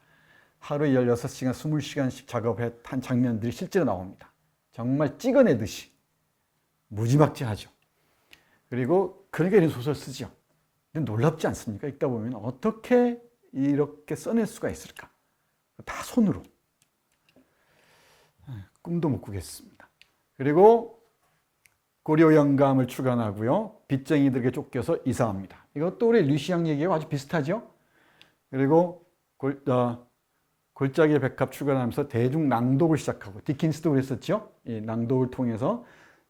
하루에 16시간, 20시간씩 작업한 장면들이 실제로 나옵니다. 정말 찍어내듯이 무지막지하죠. 그리고 그러니까 이런 소설 쓰죠. 근데 놀랍지 않습니까? 읽다 보면 어떻게 이렇게 써낼 수가 있을까? 다 손으로. 꿈도 못 꾸겠습니다. 그리고 고려 영감을 출간하고요. 빚쟁이들에게 쫓겨서 이사합니다. 이것도 우리 류시양 얘기와 아주 비슷하죠? 그리고 골짜기의 백합 출간하면서 대중 낭독을 시작하고 디킨스도 그랬었죠? 이 낭독을 통해서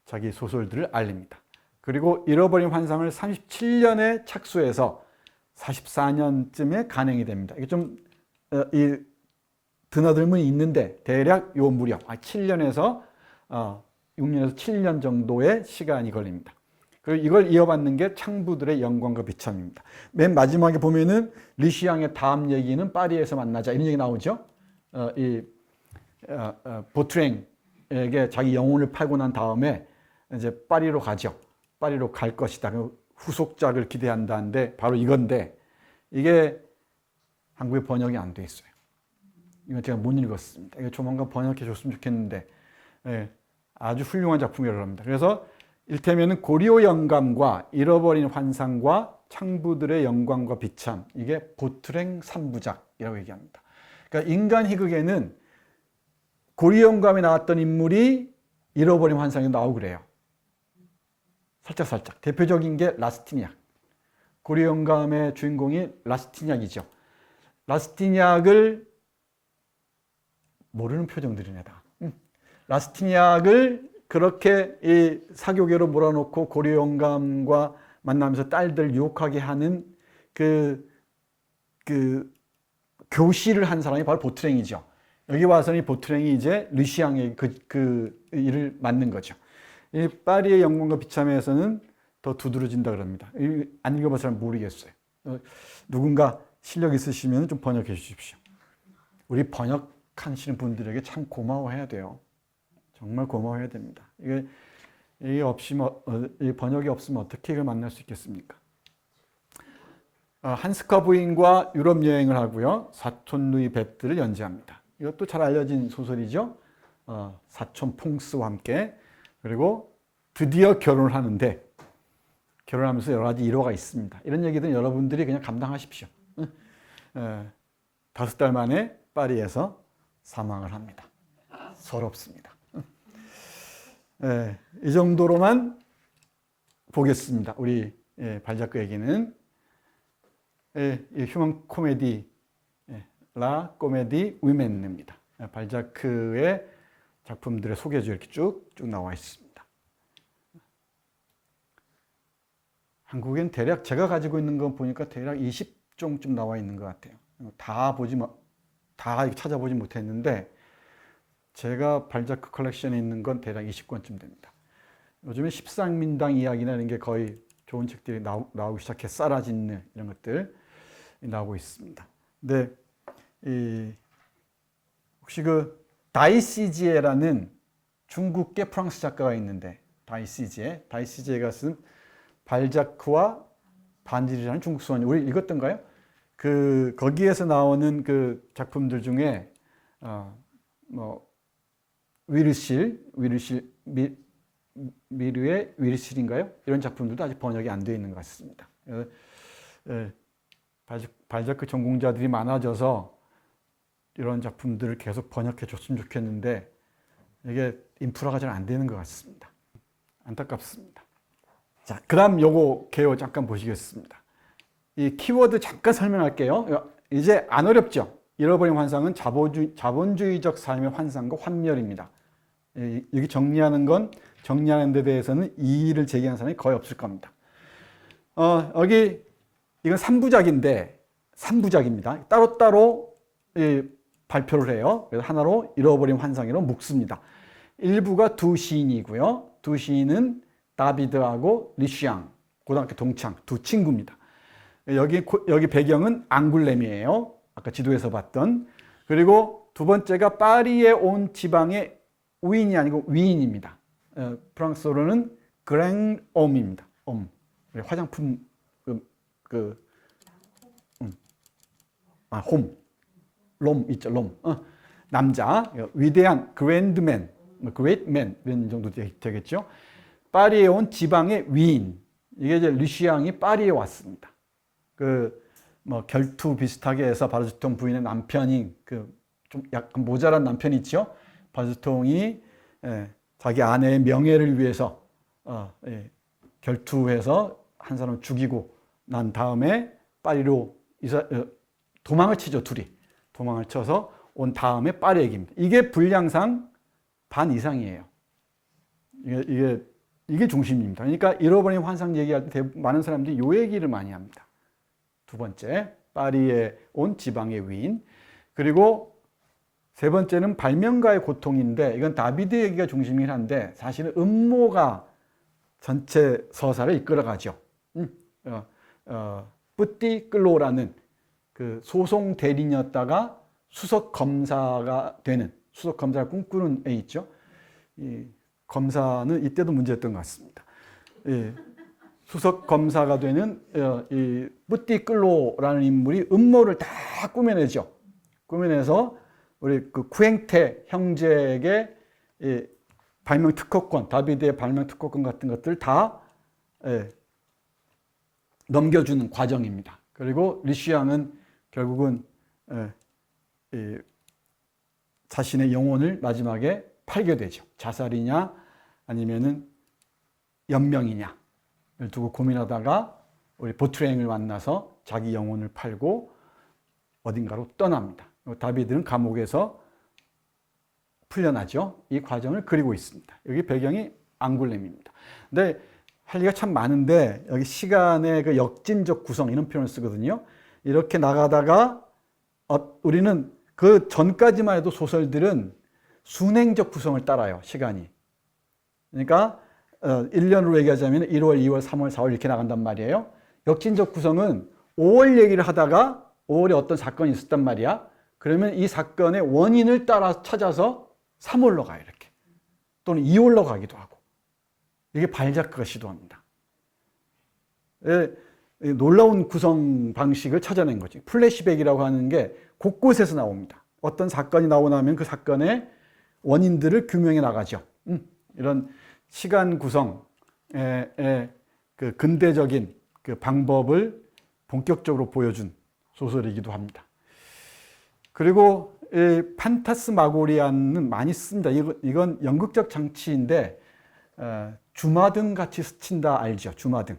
자기 소설들을 알립니다. 그리고 잃어버린 환상을 37년에 착수해서 44년쯤에 간행이 됩니다. 이게 좀 드나들면 있는데 대략 요 무렵 7년에서 6년에서 7년 정도의 시간이 걸립니다. 그리고 이걸 이어받는 게 창부들의 영광과 비참입니다. 맨 마지막에 보면은 리시앙의 다음 파리에서 만나자 이런 얘기 나오죠. 보트랭에게 자기 영혼을 팔고 난 다음에 이제 파리로 가죠. 파리로 갈 것이다. 후속작을 기대한다는데 바로 이건데 이게 한국에 번역이 안 돼 있어요. 이건 제가 못 읽었습니다. 이거 조만간 번역해 줬으면 좋겠는데 아주 훌륭한 작품이라고 합니다. 그래서 일테면은 고려 영감과 잃어버린 환상과 창부들의 영광과 비참, 이게 보트랭 3부작이라고 얘기합니다. 그러니까 인간 희극에는 고리영감에 나왔던 인물이 잃어버린 환상이 나오고 그래요. 살짝. 대표적인 게 라스티니악. 고리영감의 주인공이 라스티니악이죠. 라스티니악을 모르는 표정들이네 다. 라스티니악을 그렇게 이 사교계로 몰아놓고 고리영감과 만나면서 딸들 유혹하게 하는 그 교시를 한 사람이 바로 보트랭이죠. 여기 와서는 이 보트랭이 이제 르시앙의 그 일을 맡는 거죠. 이 파리의 영광과 비참에서는 더 두드러진다 그럽니다. 안 읽어봐서 잘 모르겠어요. 누군가 실력 있으시면 좀 번역해 주십시오. 우리 번역하시는 분들에게 참 고마워해야 돼요. 정말 고마워해야 됩니다. 이게 없이 이 번역이 없으면 어떻게 이걸 만날 수 있겠습니까? 한스카 부인과 유럽 여행을 하고요. 사촌 루이 베트를 연재합니다. 이것도 잘 알려진 소설이죠. 사촌 퐁스와 함께. 그리고 드디어 결혼을 하는데 결혼하면서 여러 가지 일화가 있습니다. 이런 얘기들은 여러분들이 그냥 감당하십시오. 5달 만에 파리에서 사망을 합니다. 서럽습니다. 이 정도로만 보겠습니다. 우리 발자크 얘기는 휴먼 코미디 라 코메디 위멘입니다. 발자크의 작품들의 소개죠. 이렇게 쭉쭉 나와 있습니다. 한국엔 대략 제가 가지고 있는 건 보니까 대략 20종쯤 나와 있는 것 같아요. 다 찾아보지 못했는데 제가 발자크 컬렉션에 있는 건 대략 20권쯤 됩니다. 요즘에 십상민당 이야기나 이런 게 거의 좋은 책들이 나오기 시작해 사라진느 이런 것들 나오고 있습니다. 근데 혹시 그 다이시지에라는 중국계 프랑스 작가가 있는데 다이시지에가 쓴 발자크와 반지르라는 중국 소설 우리 읽었던가요? 거기에서 나오는 그 작품들 중에 미르의 위르실인가요? 이런 작품들도 아직 번역이 안 되어 있는 것 같습니다. 발자크 전공자들이 많아져서 이런 작품들을 계속 번역해 줬으면 좋겠는데 이게 인프라가 잘 안 되는 것 같습니다. 안타깝습니다. 자, 그다음 요거 개요 잠깐 보시겠습니다. 이 키워드 잠깐 설명할게요. 이제 안 어렵죠? 잃어버린 환상은 자본주의적 삶의 환상과 환멸입니다. 여기 정리하는 데 대해서는 이의를 제기하는 사람이 거의 없을 겁니다. 여기 이건 3부작입니다. 따로따로 발표를 해요. 그래서 하나로 잃어버린 환상으로 묶습니다. 1부가 두 시인이고요. 두 시인은 다비드하고 리슈앙, 고등학교 동창 두 친구입니다. 여기 배경은 앙굴렘이에요. 아까 지도에서 봤던. 그리고 두 번째가 파리에 온 지방의 우인이 아니고 위인입니다. 프랑스어로는 그랭옴입니다. 화장품 롬 있죠, 롬. 남자, 위대한 그랜드맨, 그레이트맨 이런 정도 되겠죠. 파리에 온 지방의 위인. 이게 이제 르시앙이 파리에 왔습니다. 결투 비슷하게 해서 바르주통 부인의 남편이 좀 약간 모자란 남편이 있죠. 바르주통이 자기 아내의 명예를 위해서 결투해서 한 사람을 죽이고 난 다음에 파리로 도망을 치죠. 둘이 도망을 쳐서 온 다음에 파리 얘기입니다. 이게 분량상 반 이상이에요. 이게 중심입니다. 그러니까 잃어버린 환상 얘기할 때 많은 사람들이 이 얘기를 많이 합니다. 두 번째, 파리에 온 지방의 위인. 그리고 세 번째는 발명가의 고통인데 이건 다비드 얘기가 중심이긴 한데 사실은 음모가 전체 서사를 이끌어가죠. 뿌띠 끌로라는 그 소송 대리인이었다가 수석 검사가 꿈꾸는 애 있죠. 이 검사는 이때도 문제였던 것 같습니다. 수석 검사가 되는 이 뿌띠 끌로라는 인물이 음모를 다 꾸며내죠. 꾸며내서 우리 그 쿠엥테 형제에게 발명 특허권, 다비드의 발명 특허권 같은 것들 다 넘겨주는 과정입니다. 그리고 리슈앙은 결국은 자신의 영혼을 마지막에 팔게 되죠. 자살이냐 아니면은 연명이냐를 두고 고민하다가 우리 보트랭을 만나서 자기 영혼을 팔고 어딘가로 떠납니다. 다비드는 감옥에서 풀려나죠. 이 과정을 그리고 있습니다. 여기 배경이 앙굴렘입니다. 근데 할 얘기가 참 많은데 여기 시간의 그 역진적 구성 이런 표현을 쓰거든요. 이렇게 나가다가 우리는 그 전까지만 해도 소설들은 순행적 구성을 따라요. 시간이. 그러니까 1년으로 얘기하자면 1월, 2월, 3월, 4월 이렇게 나간단 말이에요. 역진적 구성은 5월 얘기를 하다가 5월에 어떤 사건이 있었단 말이야. 그러면 이 사건의 원인을 따라 찾아서 3월로 가요. 이렇게. 또는 2월로 가기도 하고. 이게 발자크가 시도합니다. 놀라운 구성 방식을 찾아낸 거지. 플래시백이라고 하는 게 곳곳에서 나옵니다. 어떤 사건이 나오고 나면 그 사건의 원인들을 규명해 나가죠. 이런 시간 구성의 그 근대적인 그 방법을 본격적으로 보여준 소설이기도 합니다. 그리고 판타스마고리아는 많이 씁니다. 이건 연극적 장치인데 주마등 같이 스친다 알죠? 주마등.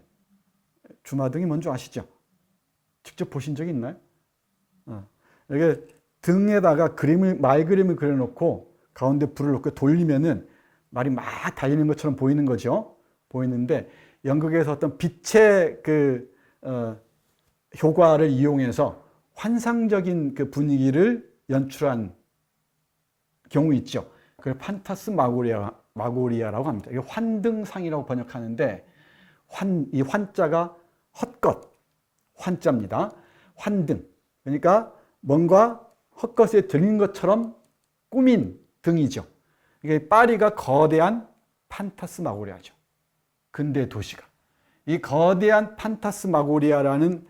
주마등이 뭔지 아시죠? 직접 보신 적이 있나요? 이게 등에다가 말 그림을 그려놓고 가운데 불을 놓고 돌리면은 말이 막 달리는 것처럼 보이는 거죠. 보이는데 연극에서 어떤 빛의 그 효과를 이용해서 환상적인 그 분위기를 연출한 경우 있죠. 그걸 판타스마고리아라고 합니다. 이게 환등상이라고 번역하는데 이 환자가 헛것, 환자입니다. 환등. 그러니까 뭔가 헛것에 들린 것처럼 꾸민 등이죠. 이게 파리가 거대한 판타스마고리아죠. 근대 도시가. 이 거대한 판타스마고리아라는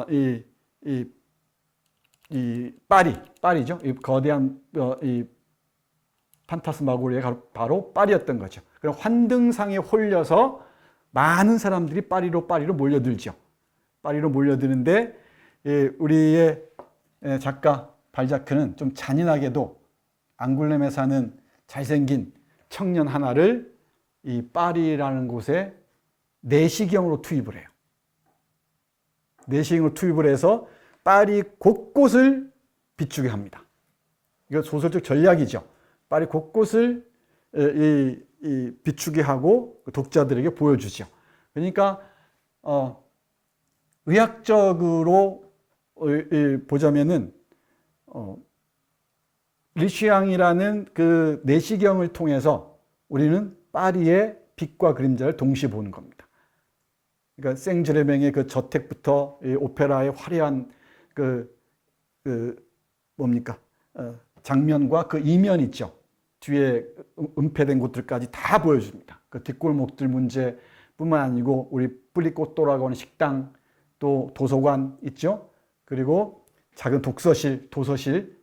이 파리죠. 이 거대한 이 판타스마고리아가 바로 파리였던 거죠. 그럼 환등상에 홀려서 많은 사람들이 파리로 몰려들죠. 파리로 몰려드는데 우리의 작가 발자크는 좀 잔인하게도 앙굴렘에 사는 잘생긴 청년 하나를 이 파리라는 곳에 내시경으로 투입을 해요. 내시경으로 투입을 해서 파리 곳곳을 비추게 합니다. 이거 소설적 전략이죠. 파리 곳곳을 비추게 하고 독자들에게 보여주죠. 그러니까 의학적으로 보자면은 리슈앙이라는 그 내시경을 통해서 우리는 파리의 빛과 그림자를 동시에 보는 겁니다. 그러니까 생제르맹의 그 저택부터 오페라의 화려한 장면과 그 이면 있죠. 뒤에 은폐된 곳들까지 다 보여줍니다. 그 뒷골목들 문제뿐만 아니고 우리 뿌리꼬또라고 하는 식당, 또 도서관 있죠. 그리고 작은 독서실, 도서실,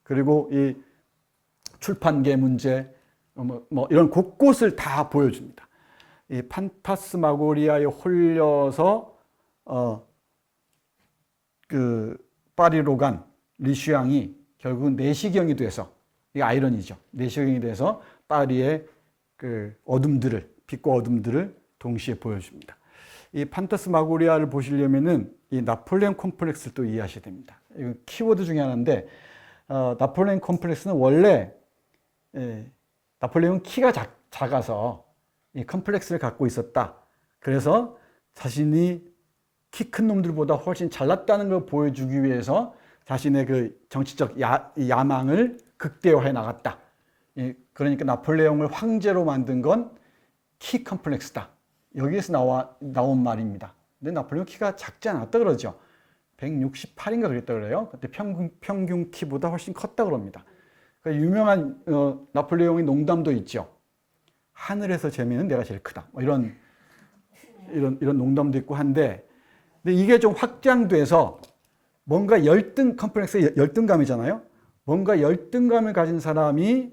그리고 이 출판계 문제, 이런 곳곳을 다 보여줍니다. 이 판타스마고리아에 홀려서 그 파리로 간 리슈앙이 결국은 내시경이 돼서, 이게 아이러니죠. 내시경이 돼서 파리의 그 빛과 어둠들을 동시에 보여줍니다. 이 판타스마고리아를 보시려면은 이 나폴레옹 콤플렉스를 또 이해하셔야 됩니다. 이건 키워드 중에 하나인데, 나폴레옹 콤플렉스는 원래 나폴레옹은 키가 작아서 이 컴플렉스를 갖고 있었다. 그래서 자신이 키 큰 놈들보다 훨씬 잘났다는 걸 보여주기 위해서 자신의 그 정치적 야망을 극대화해 나갔다. 그러니까 나폴레옹을 황제로 만든 건 키 컴플렉스다. 여기에서 나온 말입니다. 근데 나폴레옹 키가 작지 않았다 그러죠. 168인가 그랬다 그래요. 그때 평균 키보다 훨씬 컸다 그럽니다. 그러니까 유명한 나폴레옹의 농담도 있죠. 하늘에서 재미는 내가 제일 크다. 이런 농담도 있고 한데, 근데 이게 좀 확장돼서 뭔가 컴플렉스의 열등감이잖아요. 뭔가 열등감을 가진 사람이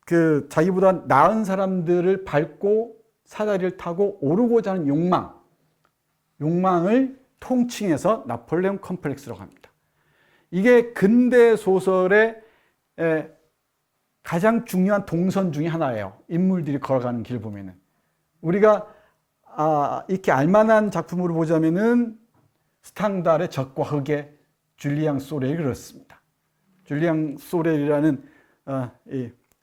그 자기보다 나은 사람들을 밟고 사다리를 타고 오르고자 하는 욕망을 통칭해서 나폴레옹 컴플렉스라고 합니다. 이게 근대 소설의 가장 중요한 동선 중에 하나예요. 인물들이 걸어가는 길 보면은. 우리가 이렇게 알만한 작품으로 보자면은 스탕달의 적과 흑의 줄리앙 소렐이 그렇습니다. 줄리앙 소렐이라는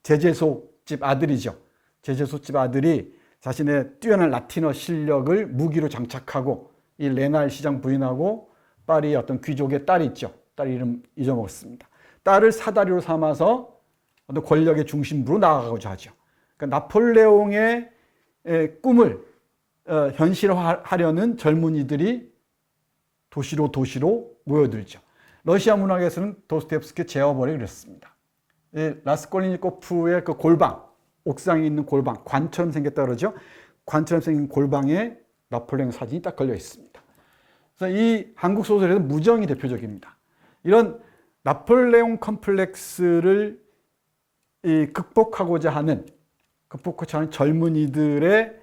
제재소집 아들이죠. 제재소집 아들이 자신의 뛰어난 라틴어 실력을 무기로 장착하고 이 레날 시장 부인하고 파리의 어떤 귀족의 딸이 있죠. 딸 이름 잊어먹었습니다. 딸을 사다리로 삼아서 어떤 권력의 중심부로 나아가고자 하죠. 그러니까 나폴레옹의 꿈을 현실화하려는 젊은이들이 도시로 모여들죠. 러시아 문학에서는 도스토옙스키 제어벌이 그랬습니다. 라스콜리니코프의 그 골방, 옥상에 있는 골방, 관처럼 생겼다 그러죠. 관처럼 생긴 골방에 나폴레옹 사진이 딱 걸려 있습니다. 그래서 이 한국 소설에서 무정이 대표적입니다. 이런 나폴레옹 컴플렉스를 극복하고자 하는 젊은이들의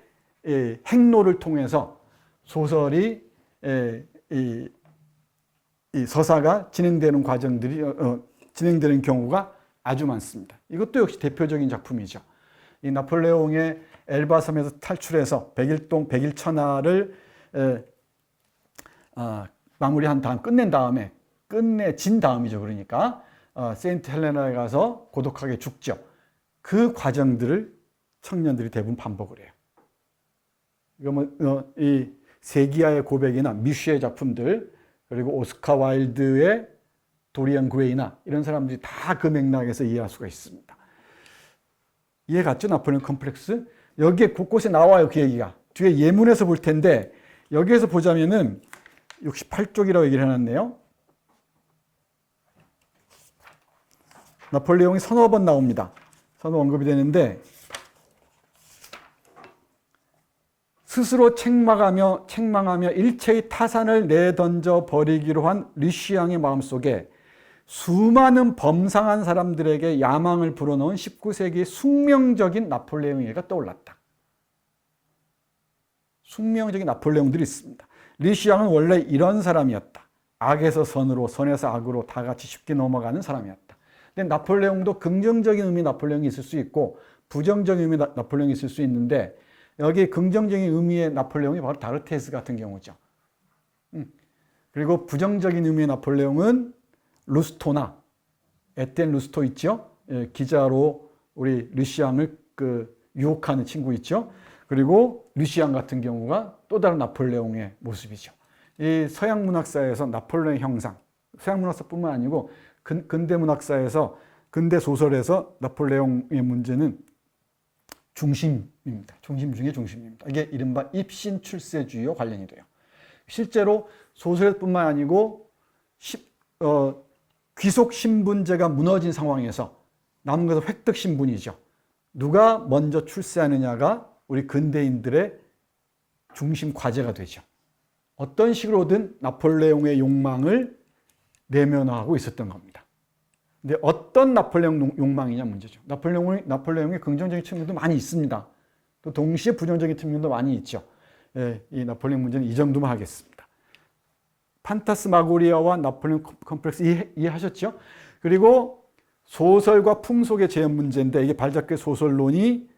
행로를 통해서 소설이 이 서사가 진행되는 과정들이 진행되는 경우가 아주 많습니다. 이것도 역시 대표적인 작품이죠. 이 나폴레옹의 엘바 섬에서 탈출해서 백일천하를 마무리한 다음 끝내진 다음이죠. 그러니까 세인트 헬레나에 가서 고독하게 죽죠. 그 과정들을 청년들이 대부분 반복을 해요. 이 세기야의 고백이나 미슈의 작품들, 그리고 오스카 와일드의 도리안 그레이나 이런 사람들이 다 그 맥락에서 이해할 수가 있습니다. 이해 갔죠? 나폴레옹 컴플렉스? 여기에 곳곳에 나와요, 그 얘기가. 뒤에 예문에서 볼 텐데, 여기에서 보자면은 68쪽이라고 얘기를 해놨네요. 나폴레옹이 서너 번 나옵니다. 서너 언급이 되는데, 스스로 책망하며 일체의 타산을 내던져 버리기로 한 리시앙의 마음속에 수많은 범상한 사람들에게 야망을 불어넣은 19세기의 숙명적인 나폴레옹이가 떠올랐다. 숙명적인 나폴레옹들이 있습니다. 리시앙은 원래 이런 사람이었다. 악에서 선으로, 선에서 악으로 다 같이 쉽게 넘어가는 사람이었다. 근데 나폴레옹도 긍정적인 의미의 나폴레옹이 있을 수 있고 부정적인 의미의 나폴레옹이 있을 수 있는데, 여기 긍정적인 의미의 나폴레옹이 바로 다르테스 같은 경우죠. 그리고 부정적인 의미의 나폴레옹은 루스토나, 에텐 루스토 있죠? 기자로 우리 르시앙을 유혹하는 친구 있죠? 그리고 르시앙 같은 경우가 또 다른 나폴레옹의 모습이죠. 이 서양 문학사에서 나폴레옹의 형상, 서양 문학사뿐만 아니고 근대 문학사에서, 근대 소설에서 나폴레옹의 문제는 중심입니다. 중심 중에 중심입니다. 이게 이른바 입신 출세주의와 관련이 돼요. 실제로 소설뿐만 아니고 귀속 신분제가 무너진 상황에서 남은 것은 획득 신분이죠. 누가 먼저 출세하느냐가 우리 근대인들의 중심 과제가 되죠. 어떤 식으로든 나폴레옹의 욕망을 내면화하고 있었던 겁니다. 근데 어떤 나폴레옹 욕망이냐 문제죠. 나폴레옹의 긍정적인 측면도 많이 있습니다. 또 동시에 부정적인 측면도 많이 있죠. 이 나폴레옹 문제는 이 정도만 하겠습니다. 판타스마고리아와 나폴레옹 컴플렉스 이해하셨죠? 그리고 소설과 풍속의 재현 문제인데, 이게 발자크의 소설론이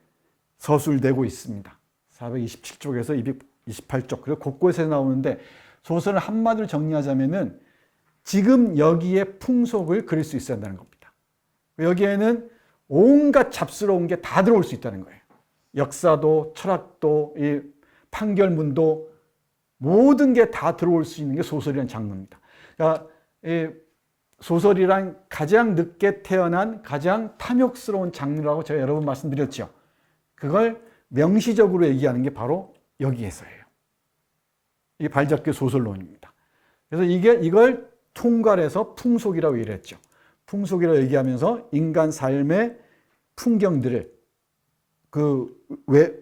서술되고 있습니다. 427쪽에서 228쪽, 그리고 곳곳에 나오는데, 소설을 한마디로 정리하자면은 지금 여기에 풍속을 그릴 수 있어야 한다는 겁니다. 여기에는 온갖 잡스러운 게 다 들어올 수 있다는 거예요. 역사도, 철학도, 이 판결문도, 모든 게 다 들어올 수 있는 게 소설이라는 장르입니다. 그러니까 이 소설이란 가장 늦게 태어난 가장 탐욕스러운 장르라고 제가 여러 번 말씀드렸죠. 그걸 명시적으로 얘기하는 게 바로 여기에서예요. 이게 발자크의 소설론입니다. 그래서 이걸 통괄해서 풍속이라고 얘기를 했죠. 풍속이라고 얘기하면서 인간 삶의 풍경들을, 그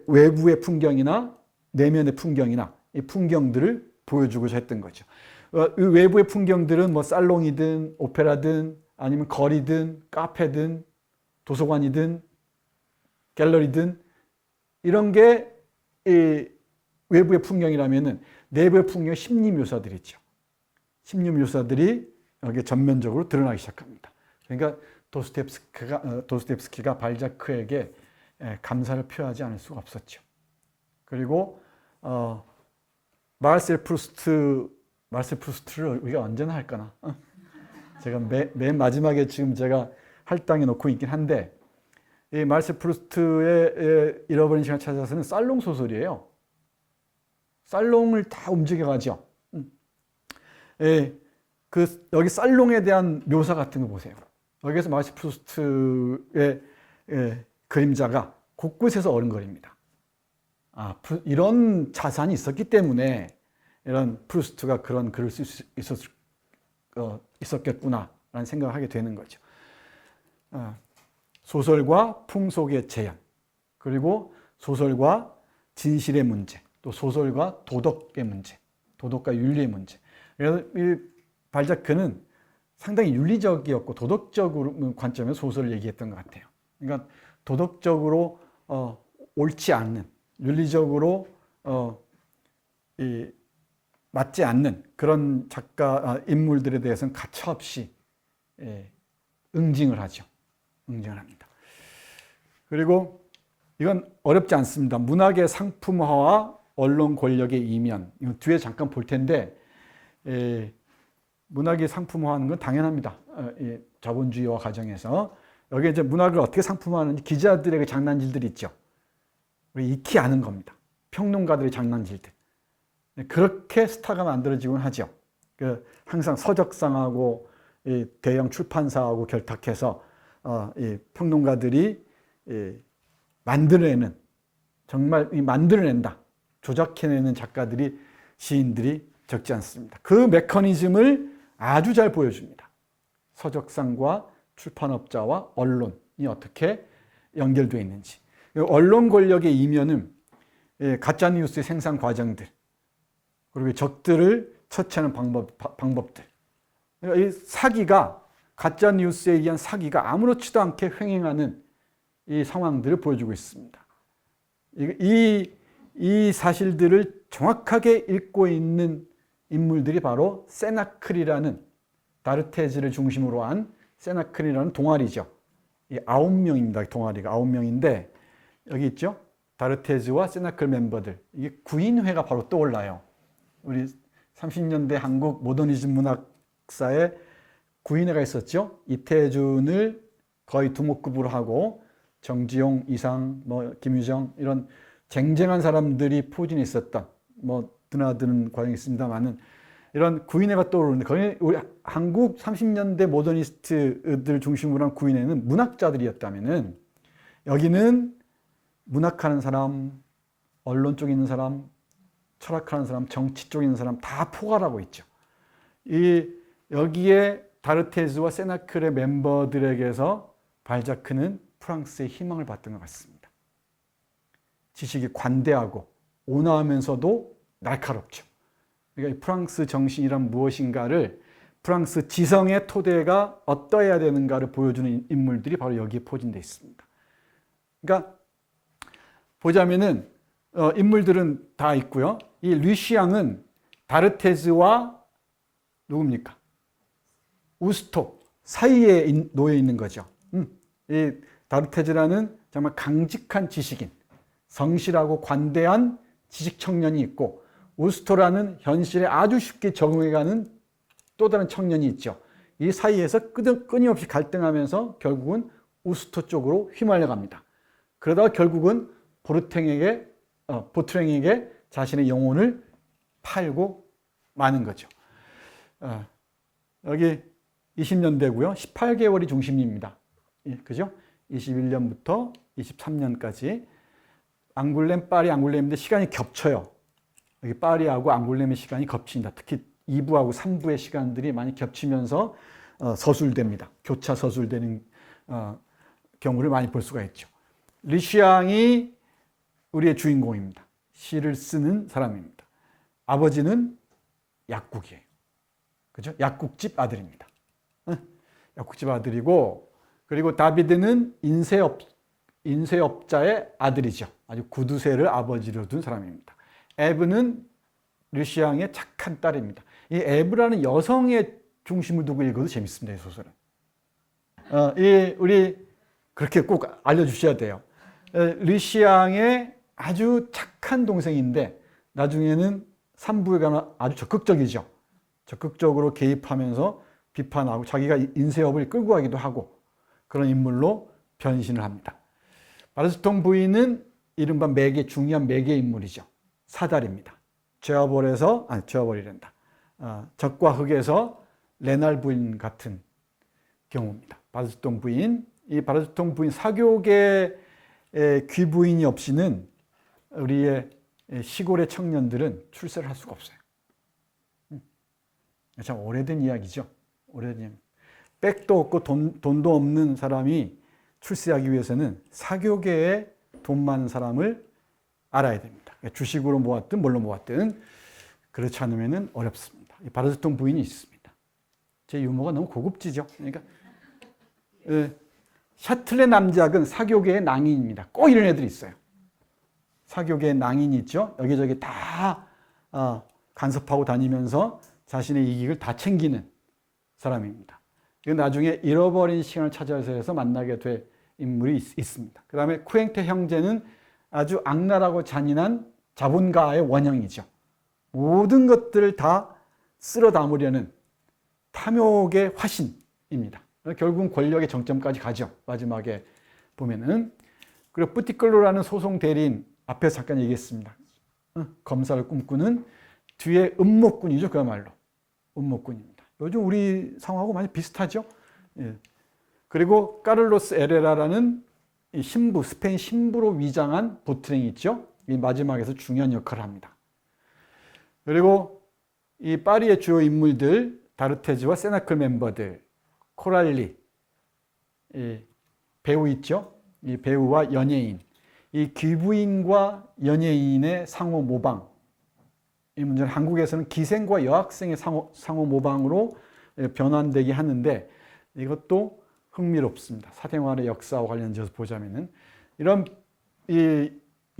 외부의 풍경이나 내면의 풍경이나 이 풍경들을 보여주고자 했던 거죠. 외부의 풍경들은 뭐 살롱이든 오페라든 아니면 거리든 카페든 도서관이든 갤러리든 이런 게 이 외부의 풍경이라면은 내부의 풍경 심리 묘사들이 있죠. 심리 묘사들이 여기 전면적으로 드러나기 시작합니다. 그러니까 도스토옙스키가 발자크에게 감사를 표하지 않을 수가 없었죠. 그리고 마르셀 프루스트를 우리가 언제나 할까나? 제가 맨 마지막에 지금 제가 할당해 놓고 있긴 한데, 이 마르셀 프루스트의 잃어버린 시간을 찾아서는 살롱 소설이에요. 살롱을 다 움직여가죠. 여기 살롱에 대한 묘사 같은 거 보세요. 여기서 마르셀 프루스트의 그림자가 곳곳에서 어른거립니다. 이런 자산이 있었기 때문에 이런 프루스트가 그런 글을 쓸 수 있었겠구나라는 생각을 하게 되는 거죠. 소설과 풍속의 재현, 그리고 소설과 진실의 문제, 또 소설과 도덕의 문제, 도덕과 윤리의 문제. 그래서 이 발자크는 상당히 윤리적이었고 도덕적으로 관점에서 소설을 얘기했던 것 같아요. 그러니까 도덕적으로 옳지 않는, 윤리적으로 맞지 않는 그런 인물들에 대해서는 가차없이 응징을 하죠. 응징을 합니다. 그리고 이건 어렵지 않습니다. 문학의 상품화와 언론 권력의 이면. 이거 뒤에 잠깐 볼 텐데, 문학의 상품화하는 건 당연합니다. 자본주의화 과정에서. 여기 이제 문학을 어떻게 상품화하는지 기자들의 장난질들이 있죠. 우리 익히 아는 겁니다. 평론가들의 장난질들. 그렇게 스타가 만들어지곤 하죠. 항상 서적상하고 대형 출판사하고 결탁해서 이 평론가들이 만들어내는, 정말 만들어낸다, 조작해내는 작가들이, 시인들이 적지 않습니다. 그 메커니즘을 아주 잘 보여줍니다. 서적상과 출판업자와 언론이 어떻게 연결되어 있는지. 언론 권력의 이면은 가짜뉴스의 생산 과정들, 그리고 적들을 처치하는 방법들. 그러니까 이 사기가, 가짜뉴스에 의한 사기가 아무렇지도 않게 횡행하는 이 상황들을 보여주고 있습니다. 이 사실들을 정확하게 읽고 있는 인물들이 바로 세나클이라는, 다르테즈를 중심으로 한 세나클이라는 동아리죠. 이 9명입니다. 동아리가 9명인데 여기 있죠. 다르테즈와 세나클 멤버들. 이게 구인회가 바로 떠올라요. 우리 30년대 한국 모더니즘 문학사에 구인회가 있었죠. 이태준을 거의 두목급으로 하고 정지용, 이상, 김유정 이런 쟁쟁한 사람들이 포진해 있었던, 드나드는 과정이 있습니다만은 이런 구인회가 떠오르는데, 거기 우리 한국 30년대 모더니스트들 중심으로 한 구인회는 문학자들이었다면은, 여기는 문학하는 사람, 언론 쪽에 있는 사람, 철학하는 사람, 정치 쪽에 있는 사람 다 포괄하고 있죠. 여기에 다르테즈와 세나클의 멤버들에게서 발자크는 프랑스의 희망을 봤던 것 같습니다. 지식이 관대하고 온화하면서도 날카롭죠. 그러니까 이 프랑스 정신이란 무엇인가를, 프랑스 지성의 토대가 어떠해야 되는가를 보여주는 인물들이 바로 여기에 포진되어 있습니다. 그러니까 보자면은 인물들은 다 있고요. 이 류시앙은 다르테즈와 누굽니까? 우스토 사이에 놓여 있는 거죠. 이 다르테즈라는 정말 강직한 지식인, 성실하고 관대한 지식 청년이 있고, 우스토라는 현실에 아주 쉽게 적응해가는 또 다른 청년이 있죠. 이 사이에서 끊임없이 갈등하면서 결국은 우스토 쪽으로 휘말려 갑니다. 그러다가 결국은 보트랭에게 자신의 영혼을 팔고 마는 거죠. 여기 20년대고요. 18개월이 중심입니다. 그죠? 21년부터 23년까지 파리 앙굴렘인데 시간이 겹쳐요. 여기 파리하고 앙굴렘의 시간이 겹칩니다. 특히 2부하고 3부의 시간들이 많이 겹치면서 서술됩니다. 교차 서술되는 경우를 많이 볼 수가 있죠. 류시앙이 우리의 주인공입니다. 시를 쓰는 사람입니다. 아버지는 약국이에요. 그죠? 약국집 아들입니다. 약국집 아들이고, 그리고 다비드는 인쇄업자의 아들이죠. 아주 구두쇠를 아버지로 둔 사람입니다. 에브는 류시앙의 착한 딸입니다. 이 에브라는 여성의 중심을 두고 읽어도 재밌습니다. 이 소설은. 우리 그렇게 꼭 알려주셔야 돼요. 르시앙의 아주 착한 동생인데 나중에는 3부에 가면 아주 적극적이죠. 적극적으로 개입하면서 비판하고 자기가 인쇄업을 끌고 가기도 하고 그런 인물로 변신을 합니다. 바르스통 부인은 이른바 중요한 매개 인물이죠. 사달입니다. 죄와벌이란다. 적과 흑에서 레날 부인 같은 경우입니다. 바르스통 부인, 이 바르스통 부인 사교계의 귀부인이 없이는 우리의 시골의 청년들은 출세를 할 수가 없어요. 참 오래된 이야기죠. 오래된 백도 없고 돈도 없는 사람이 출세하기 위해서는 사교계에 돈 많은 사람을 알아야 됩니다. 주식으로 모았든 뭘로 모았든 그렇지 않으면 어렵습니다. 바르스통 부인이 있습니다. 제 유머가 너무 고급지죠. 그러니까 샤틀레 남작은 사교계의 낭인입니다. 꼭 이런 애들이 있어요. 사교계의 낭인이 있죠. 여기저기 다 간섭하고 다니면서 자신의 이익을 다 챙기는 사람입니다. 나중에 잃어버린 시간을 찾아서 해서 만나게 될 인물이 있습니다. 그 다음에 쿠엥테 형제는 아주 악랄하고 잔인한 자본가의 원형이죠. 모든 것들을 다 쓸어 담으려는 탐욕의 화신입니다. 결국은 권력의 정점까지 가죠. 마지막에 보면은. 그리고 뿌티클로라는 소송 대리인, 앞에서 잠깐 얘기했습니다. 검사를 꿈꾸는 뒤에 음모꾼이죠. 그야말로. 음모꾼입니다. 요즘 우리 상황하고 많이 비슷하죠. 예. 그리고 카를로스 에레라라는 이 신부, 스페인 신부로 위장한 보트랭이 있죠. 이 마지막에서 중요한 역할을 합니다. 그리고 이 파리의 주요 인물들, 다르테즈와 세나클 멤버들, 코랄리, 이 배우 있죠. 이 배우와 연예인, 이 귀부인과 연예인의 상호 모방. 이 문제는 한국에서는 기생과 여학생의 상호 모방으로 변환되게 하는데 이것도 흥미롭습니다. 사생활의 역사와 관련해서 보자면은 이런 이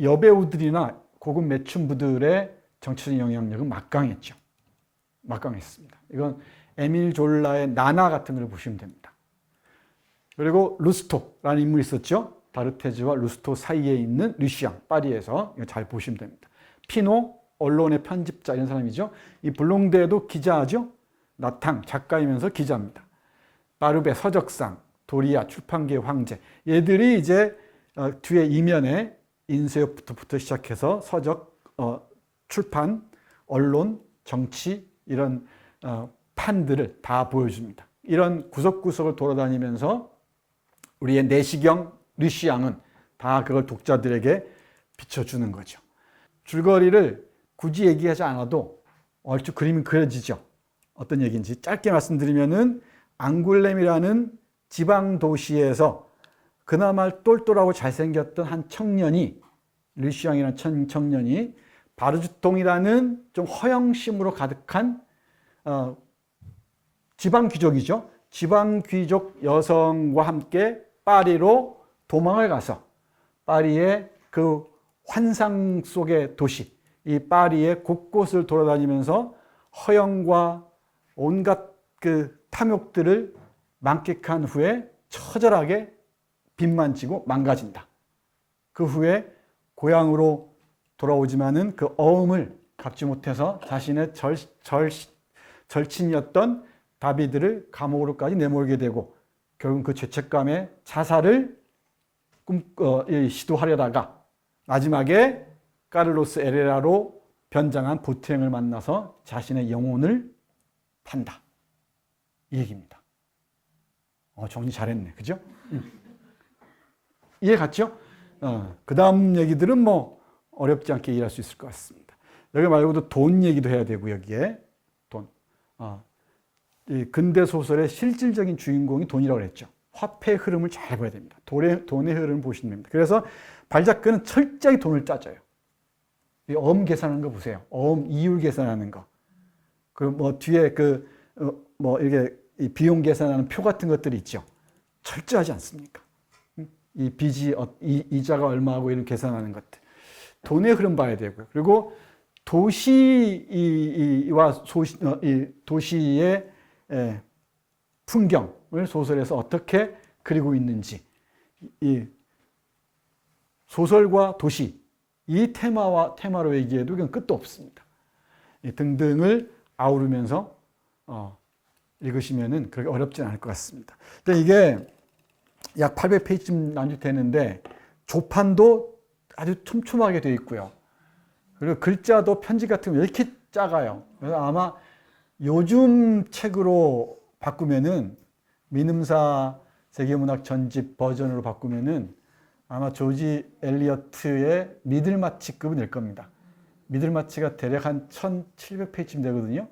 여배우들이나 고급 매춘부들의 정치적 영향력은 막강했죠. 막강했습니다. 이건 에밀 졸라의 나나 같은 걸 보시면 됩니다. 그리고 루스토라는 인물이 있었죠. 다르테즈와 루스토 사이에 있는 르시앙, 파리에서 이거 잘 보시면 됩니다. 피노, 언론의 편집자 이런 사람이죠. 이 블롱데도 기자죠. 나탕, 작가이면서 기자입니다. 바르베, 서적상, 도리아, 출판계의 황제. 얘들이 이제 뒤에 이면에 인쇄부터 시작해서 서적, 출판, 언론, 정치 이런 판들을 다 보여줍니다. 이런 구석구석을 돌아다니면서 우리의 내시경 르시앙은 다 그걸 독자들에게 비춰주는 거죠. 줄거리를 굳이 얘기하지 않아도 얼추 그림이 그려지죠. 어떤 얘기인지 짧게 말씀드리면은 앙굴렘이라는 지방 도시에서 그나마 똘똘하고 잘생겼던 한 청년이, 르시앙이라는 청년이 바르주통이라는 좀 허영심으로 가득한 지방 귀족이죠. 지방 귀족 여성과 함께 파리로 도망을 가서 파리의 그 환상 속의 도시, 이 파리의 곳곳을 돌아다니면서 허영과 온갖 그 탐욕들을 만끽한 후에 처절하게 빚만 지고 망가진다. 그 후에 고향으로 돌아오지만은 그 어음을 갚지 못해서 자신의 절친이었던 다비드를 감옥으로까지 내몰게 되고 결국 그 죄책감에 자살을 시도하려다가 마지막에 카를로스 에레라로 변장한 보트행을 만나서 자신의 영혼을 판다. 이 얘기입니다. 정리 잘했네. 그죠? 이해 갔죠? 그 다음 얘기들은 뭐 어렵지 않게 이해할 수 있을 것 같습니다. 여기 말고도 돈 얘기도 해야 되고 여기에 돈. 이 근대 소설의 실질적인 주인공이 돈이라고 그랬죠. 화폐의 흐름을 잘 봐야 됩니다. 돈의 흐름을 보시면 됩니다. 그래서 발자크는 철저히 돈을 따져요. 이 어음 계산하는 거 보세요. 어음 이율 계산하는 거. 그 뭐 뒤에 이렇게 이 비용 계산하는 표 같은 것들이 있죠. 철저하지 않습니까? 이 빚이 이자가 얼마하고 이런 계산하는 것들. 돈의 흐름 봐야 되고요. 그리고 도시와 도시의 풍경을 소설에서 어떻게 그리고 있는지, 이 소설과 도시, 이 테마로 얘기해도 그냥 끝도 없습니다. 이 등등을 아우르면서 읽으시면은 그렇게 어렵진 않을 것 같습니다. 근데 이게 약 800페이지쯤 남짓되는데 조판도 아주 촘촘하게 되어 있고요. 그리고 글자도 편지 같은 거 이렇게 작아요. 그래서 아마 요즘 책으로 바꾸면은 민음사 세계문학 전집 버전으로 바꾸면은 아마 조지 엘리어트의 미들마치급은 될 겁니다. 미들마치가 대략 한 1700페이지쯤 되거든요.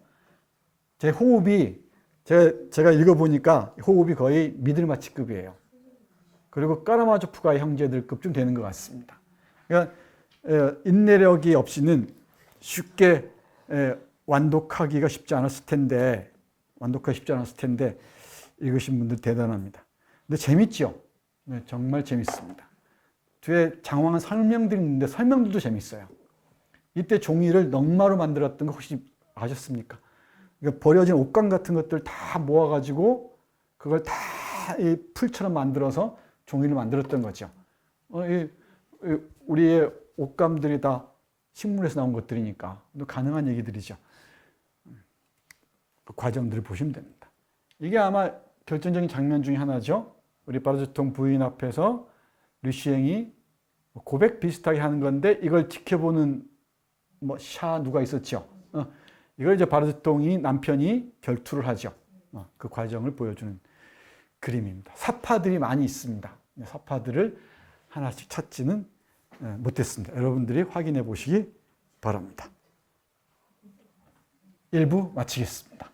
제 호흡이 제가 읽어보니까 호흡이 거의 미들마치급이에요. 그리고 까라마조프가의 형제들급쯤 되는 것 같습니다. 그러니까 인내력이 없이는 쉽게 완독하기가 쉽지 않았을 텐데 읽으신 분들 대단합니다. 근데 재밌죠? 네, 정말 재밌습니다. 뒤에 장황한 설명들이 있는데 설명들도 재밌어요. 이때 종이를 넝마로 만들었던 거 혹시 아셨습니까? 그러니까 버려진 옷감 같은 것들 다 모아가지고 그걸 다 이 풀처럼 만들어서 종이를 만들었던 거죠. 우리의 옷감들이 다 식물에서 나온 것들이니까 가능한 얘기들이죠. 그 과정들을 보시면 됩니다. 이게 아마 결정적인 장면 중에 하나죠. 우리 바르주통 부인 앞에서 류시앵이 고백 비슷하게 하는 건데 이걸 지켜보는 샤 누가 있었죠. 이걸 이제 바르주통이 남편이 결투를 하죠. 그 과정을 보여주는 그림입니다. 사파들이 많이 있습니다. 사파들을 하나씩 찾지는 못했습니다. 여러분들이 확인해 보시기 바랍니다. 1부 마치겠습니다.